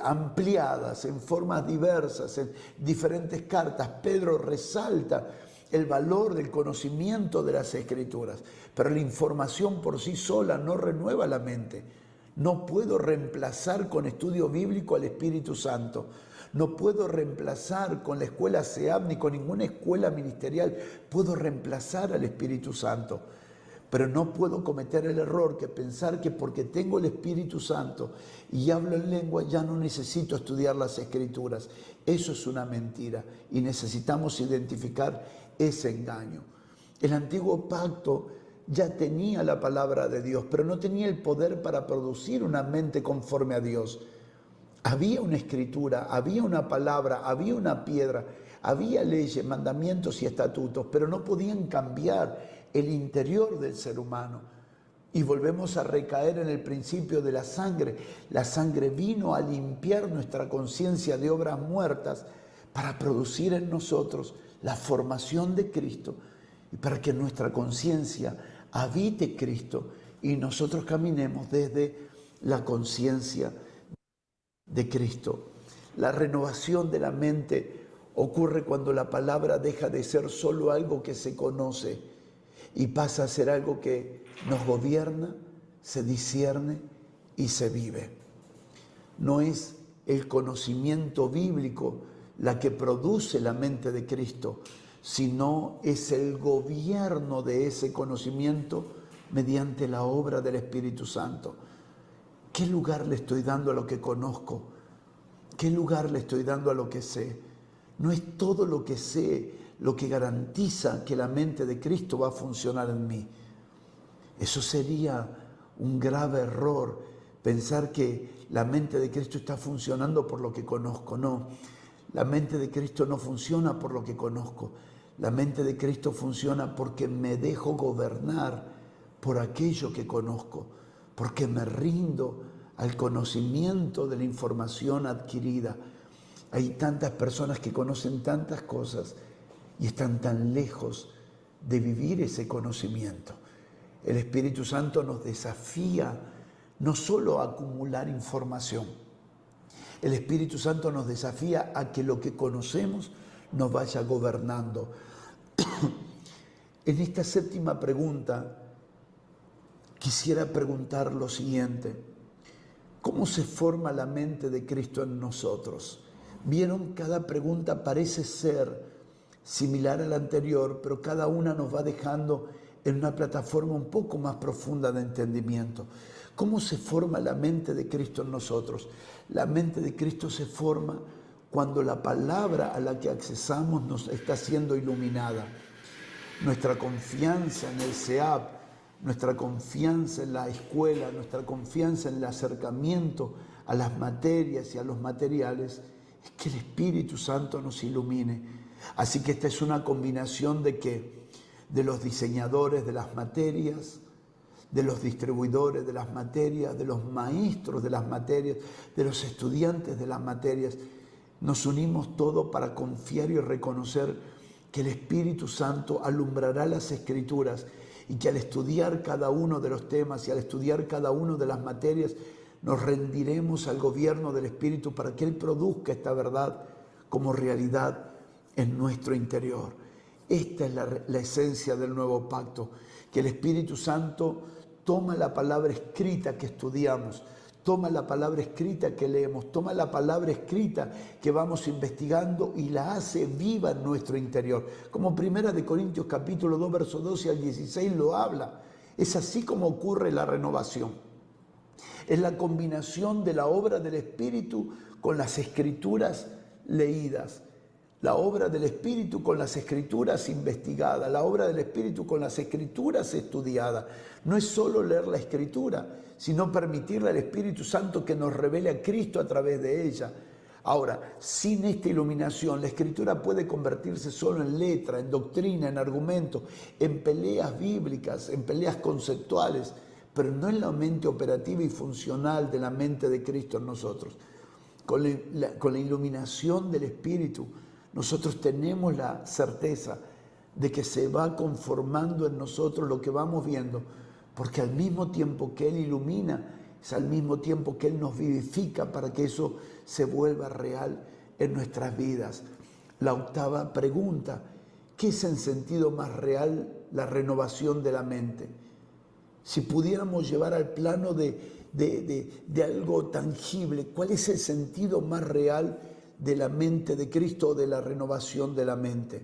ampliadas, en formas diversas, en diferentes cartas. Pedro resalta el valor del conocimiento de las Escrituras, pero la información por sí sola no renueva la mente. No puedo reemplazar con estudio bíblico al Espíritu Santo. No puedo reemplazar con la escuela SEAB ni con ninguna escuela ministerial. Puedo reemplazar al Espíritu Santo. Pero no puedo cometer el error que pensar que porque tengo el Espíritu Santo y hablo en lengua ya no necesito estudiar las Escrituras. Eso es una mentira y necesitamos identificar ese engaño. El antiguo pacto ya tenía la palabra de Dios, pero no tenía el poder para producir una mente conforme a Dios. Había una escritura, había una palabra, había una piedra, había leyes, mandamientos y estatutos, pero no podían cambiar el interior del ser humano. Y volvemos a recaer en el principio de la sangre. La sangre vino a limpiar nuestra conciencia de obras muertas para producir en nosotros la formación de Cristo y para que nuestra conciencia habite Cristo y nosotros caminemos desde la conciencia de Cristo. La renovación de la mente ocurre cuando la palabra deja de ser solo algo que se conoce y pasa a ser algo que nos gobierna, se discierne y se vive. No es el conocimiento bíblico la que produce la mente de Cristo, sino es el gobierno de ese conocimiento mediante la obra del Espíritu Santo. ¿Qué lugar le estoy dando a lo que conozco? ¿Qué lugar le estoy dando a lo que sé? No es todo lo que sé lo que garantiza que la mente de Cristo va a funcionar en mí. Eso sería un grave error, pensar que la mente de Cristo está funcionando por lo que conozco. No, la mente de Cristo no funciona por lo que conozco. La mente de Cristo funciona porque me dejo gobernar por aquello que conozco, porque me rindo al conocimiento de la información adquirida. Hay tantas personas que conocen tantas cosas y están tan lejos de vivir ese conocimiento. El Espíritu Santo nos desafía no solo a acumular información, el Espíritu Santo nos desafía a que lo que conocemos nos vaya gobernando. En esta séptima pregunta quisiera preguntar lo siguiente: ¿cómo se forma la mente de Cristo en nosotros? Vieron, cada pregunta parece ser similar a la anterior, pero cada una nos va dejando en una plataforma un poco más profunda de entendimiento. ¿Cómo se forma la mente de Cristo en nosotros? La mente de Cristo se forma cuando la palabra a la que accesamos nos está siendo iluminada. Nuestra confianza en el SEAP, nuestra confianza en la escuela, nuestra confianza en el acercamiento a las materias y a los materiales, es que el Espíritu Santo nos ilumine. Así que esta es una combinación de los diseñadores de las materias, de los distribuidores de las materias, de los maestros de las materias, de los estudiantes de las materias. Nos unimos todos para confiar y reconocer que el Espíritu Santo alumbrará las Escrituras y que al estudiar cada uno de los temas y al estudiar cada una de las materias, nos rendiremos al gobierno del Espíritu para que Él produzca esta verdad como realidad en nuestro interior. Esta es la esencia del nuevo pacto, que el Espíritu Santo toma la palabra escrita que estudiamos, toma la palabra escrita que leemos, toma la palabra escrita que vamos investigando y la hace viva en nuestro interior. Como 1 Corintios capítulo 2, versos 12 al 16 lo habla. Es así como ocurre la renovación. Es la combinación de la obra del Espíritu con las Escrituras leídas. La obra del Espíritu con las Escrituras investigadas, la obra del Espíritu con las Escrituras estudiadas. No es solo leer la Escritura, sino permitirle al Espíritu Santo que nos revele a Cristo a través de ella. Ahora, sin esta iluminación, la Escritura puede convertirse solo en letra, en doctrina, en argumento, en peleas bíblicas, en peleas conceptuales, pero no en la mente operativa y funcional de la mente de Cristo en nosotros. Con la iluminación del Espíritu, nosotros tenemos la certeza de que se va conformando en nosotros lo que vamos viendo, porque al mismo tiempo que Él ilumina, es al mismo tiempo que Él nos vivifica para que eso se vuelva real en nuestras vidas. La octava pregunta: ¿qué es en sentido más real la renovación de la mente? Si pudiéramos llevar al plano de algo tangible, ¿cuál es el sentido más real de la mente de Cristo o de la renovación de la mente?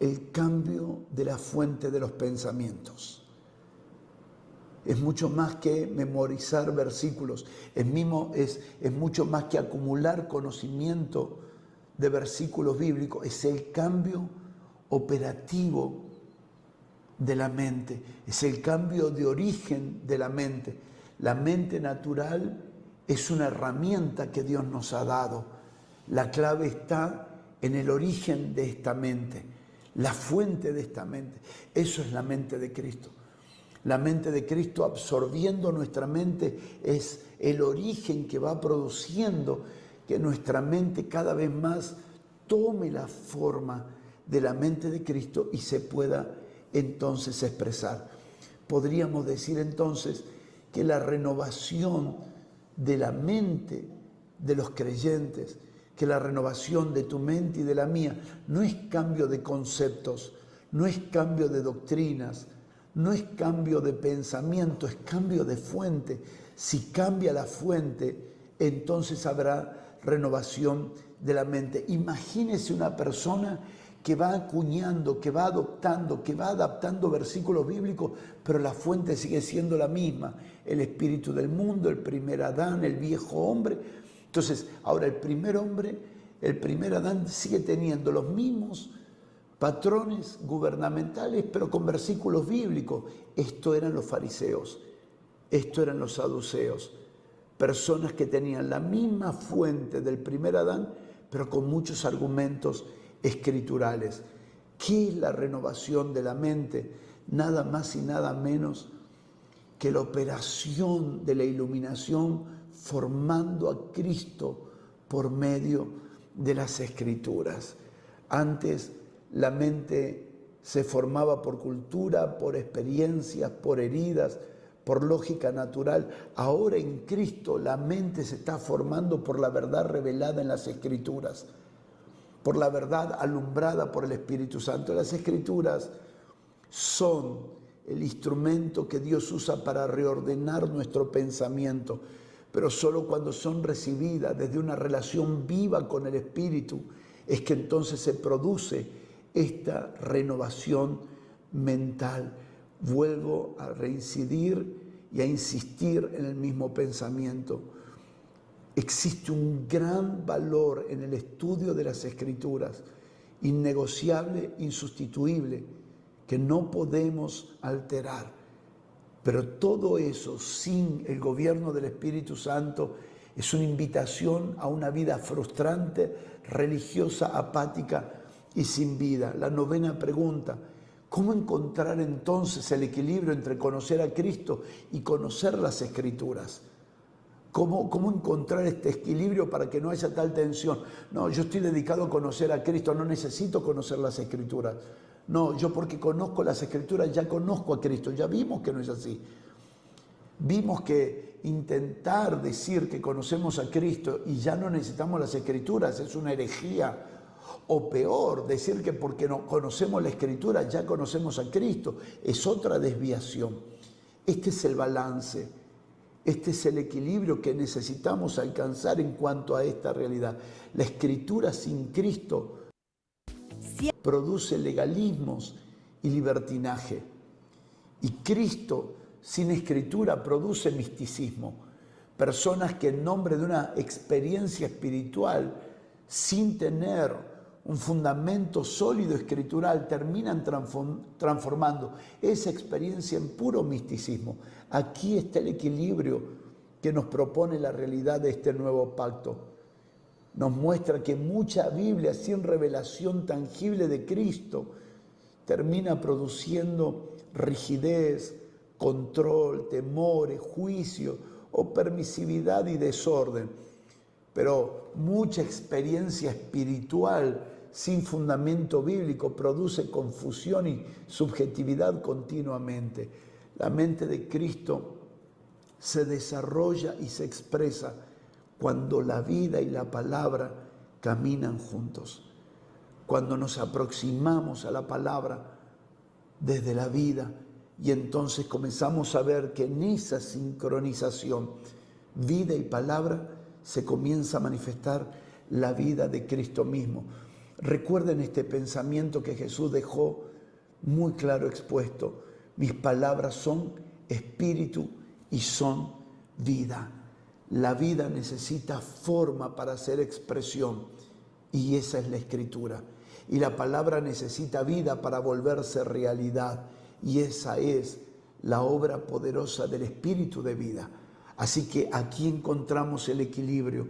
El cambio de la fuente de los pensamientos. Es mucho más que memorizar versículos, es mucho más que acumular conocimiento de versículos bíblicos, es el cambio operativo de la mente, es el cambio de origen de la mente. La mente natural es una herramienta que Dios nos ha dado. La clave está en el origen de esta mente, la fuente de esta mente. Eso es la mente de Cristo. La mente de Cristo, absorbiendo nuestra mente, es el origen que va produciendo que nuestra mente cada vez más tome la forma de la mente de Cristo y se pueda entonces expresar. Podríamos decir entonces que la renovación de la mente de los creyentes, que la renovación de tu mente y de la mía no es cambio de conceptos, no es cambio de doctrinas, no es cambio de pensamiento, es cambio de fuente. Si cambia la fuente, entonces habrá renovación de la mente. Imagínese una persona que va acuñando, que va adoptando, que va adaptando versículos bíblicos, pero la fuente sigue siendo la misma. El espíritu del mundo, el primer Adán, el viejo hombre. Entonces, ahora el primer hombre, el primer Adán sigue teniendo los mismos patrones gubernamentales, pero con versículos bíblicos. Esto eran los fariseos, esto eran los saduceos, personas que tenían la misma fuente del primer Adán, pero con muchos argumentos escriturales. ¿Qué es la renovación de la mente? Nada más y nada menos que la operación de la iluminación formando a Cristo por medio de las Escrituras. Antes la mente se formaba por cultura, por experiencias, por heridas, por lógica natural. Ahora en Cristo la mente se está formando por la verdad revelada en las Escrituras, por la verdad alumbrada por el Espíritu Santo. Las Escrituras son el instrumento que Dios usa para reordenar nuestro pensamiento, pero solo cuando son recibidas desde una relación viva con el Espíritu es que entonces se produce esta renovación mental. Vuelvo a reincidir y a insistir en el mismo pensamiento. Existe un gran valor en el estudio de las Escrituras, innegociable, insustituible, que no podemos alterar. Pero todo eso sin el gobierno del Espíritu Santo es una invitación a una vida frustrante, religiosa, apática y sin vida. La novena pregunta: ¿cómo encontrar entonces el equilibrio entre conocer a Cristo y conocer las Escrituras? ¿Cómo encontrar este equilibrio para que no haya tal tensión? No, yo estoy dedicado a conocer a Cristo, no necesito conocer las Escrituras. No, yo porque conozco las Escrituras ya conozco a Cristo. Ya vimos que no es así. Vimos que intentar decir que conocemos a Cristo y ya no necesitamos las Escrituras es una herejía. O peor, decir que porque no conocemos la Escritura ya conocemos a Cristo es otra desviación. Este es el balance, este es el equilibrio que necesitamos alcanzar en cuanto a esta realidad. La Escritura sin Cristo produce legalismos y libertinaje. Y Cristo sin Escritura produce misticismo. Personas que en nombre de una experiencia espiritual, sin tener un fundamento sólido escritural, terminan transformando esa experiencia en puro misticismo. Aquí está el equilibrio que nos propone la realidad de este nuevo pacto. Nos muestra que mucha Biblia sin revelación tangible de Cristo termina produciendo rigidez, control, temores, juicio o permisividad y desorden. Pero mucha experiencia espiritual sin fundamento bíblico produce confusión y subjetividad continuamente. La mente de Cristo se desarrolla y se expresa cuando la vida y la palabra caminan juntos. Cuando nos aproximamos a la palabra desde la vida y entonces comenzamos a ver que en esa sincronización, vida y palabra, se comienza a manifestar la vida de Cristo mismo. Recuerden este pensamiento que Jesús dejó muy claro expuesto: mis palabras son espíritu y son vida. La vida necesita forma para hacer expresión y esa es la Escritura. Y la palabra necesita vida para volverse realidad y esa es la obra poderosa del Espíritu de vida. Así que aquí encontramos el equilibrio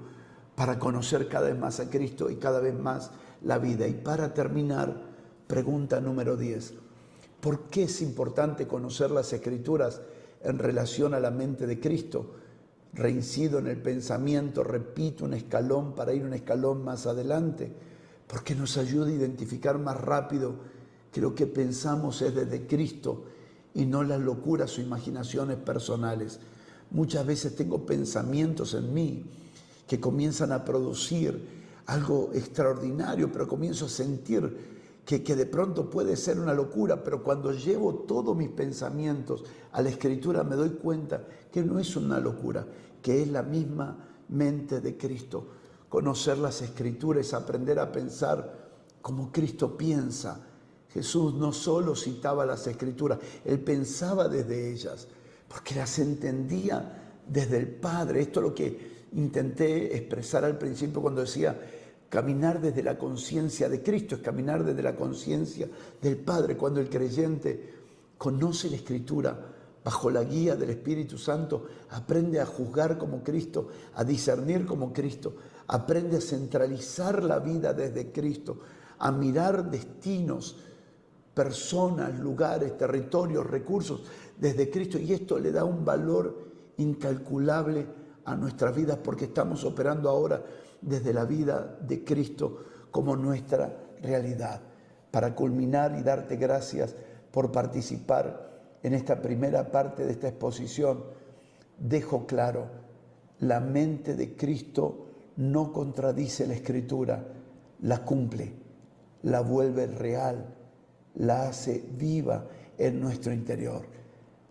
para conocer cada vez más a Cristo y cada vez más la vida. Y para terminar, pregunta número 10. ¿Por qué es importante conocer las Escrituras en relación a la mente de Cristo? Reincido en el pensamiento, repito un escalón para ir un escalón más adelante, porque nos ayuda a identificar más rápido que lo que pensamos es desde Cristo y no las locuras o imaginaciones personales. Muchas veces tengo pensamientos en mí que comienzan a producir algo extraordinario, pero comienzo a sentir que de pronto puede ser una locura, pero cuando llevo todos mis pensamientos a la Escritura me doy cuenta que no es una locura, que es la misma mente de Cristo. Conocer las Escrituras, aprender a pensar como Cristo piensa. Jesús no solo citaba las Escrituras, Él pensaba desde ellas, porque las entendía desde el Padre. Esto es lo que intenté expresar al principio cuando decía caminar desde la conciencia de Cristo, es caminar desde la conciencia del Padre. Cuando el creyente conoce la Escritura bajo la guía del Espíritu Santo, aprende a juzgar como Cristo, a discernir como Cristo, aprende a centralizar la vida desde Cristo, a mirar destinos, personas, lugares, territorios, recursos desde Cristo, y esto le da un valor incalculable a nuestras vidas porque estamos operando ahora desde la vida de Cristo como nuestra realidad. Para culminar y darte gracias por participar en esta primera parte de esta exposición, dejo claro, la mente de Cristo no contradice la Escritura, la cumple, la vuelve real, la hace viva en nuestro interior.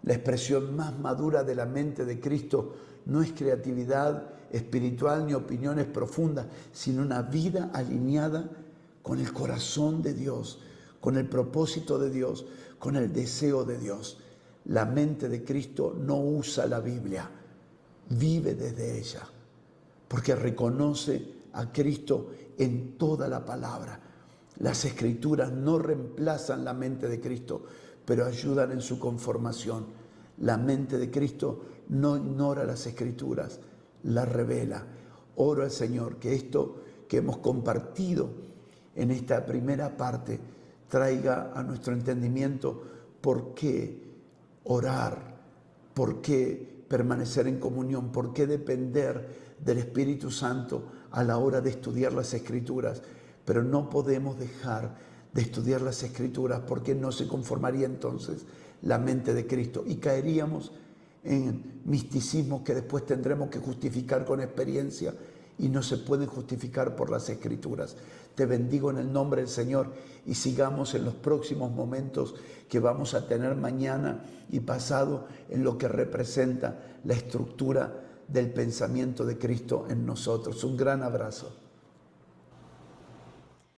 La expresión más madura de la mente de Cristo no es creatividad espiritual ni opiniones profundas, sino una vida alineada con el corazón de Dios, con el propósito de Dios, con el deseo de Dios. La mente de Cristo no usa la Biblia, vive desde ella, porque reconoce a Cristo en toda la palabra. Las Escrituras no reemplazan la mente de Cristo, pero ayudan en su conformación. La mente de Cristo no ignora las Escrituras, las revela. Oro al Señor que esto que hemos compartido en esta primera parte traiga a nuestro entendimiento por qué orar, por qué permanecer en comunión, por qué depender del Espíritu Santo a la hora de estudiar las Escrituras. Pero no podemos dejar de estudiar las Escrituras porque no se conformaría entonces la mente de Cristo y caeríamos en misticismos que después tendremos que justificar con experiencia y no se pueden justificar por las Escrituras. Te bendigo en el nombre del Señor y sigamos en los próximos momentos que vamos a tener mañana y pasado en lo que representa la estructura del pensamiento de Cristo en nosotros. Un gran abrazo.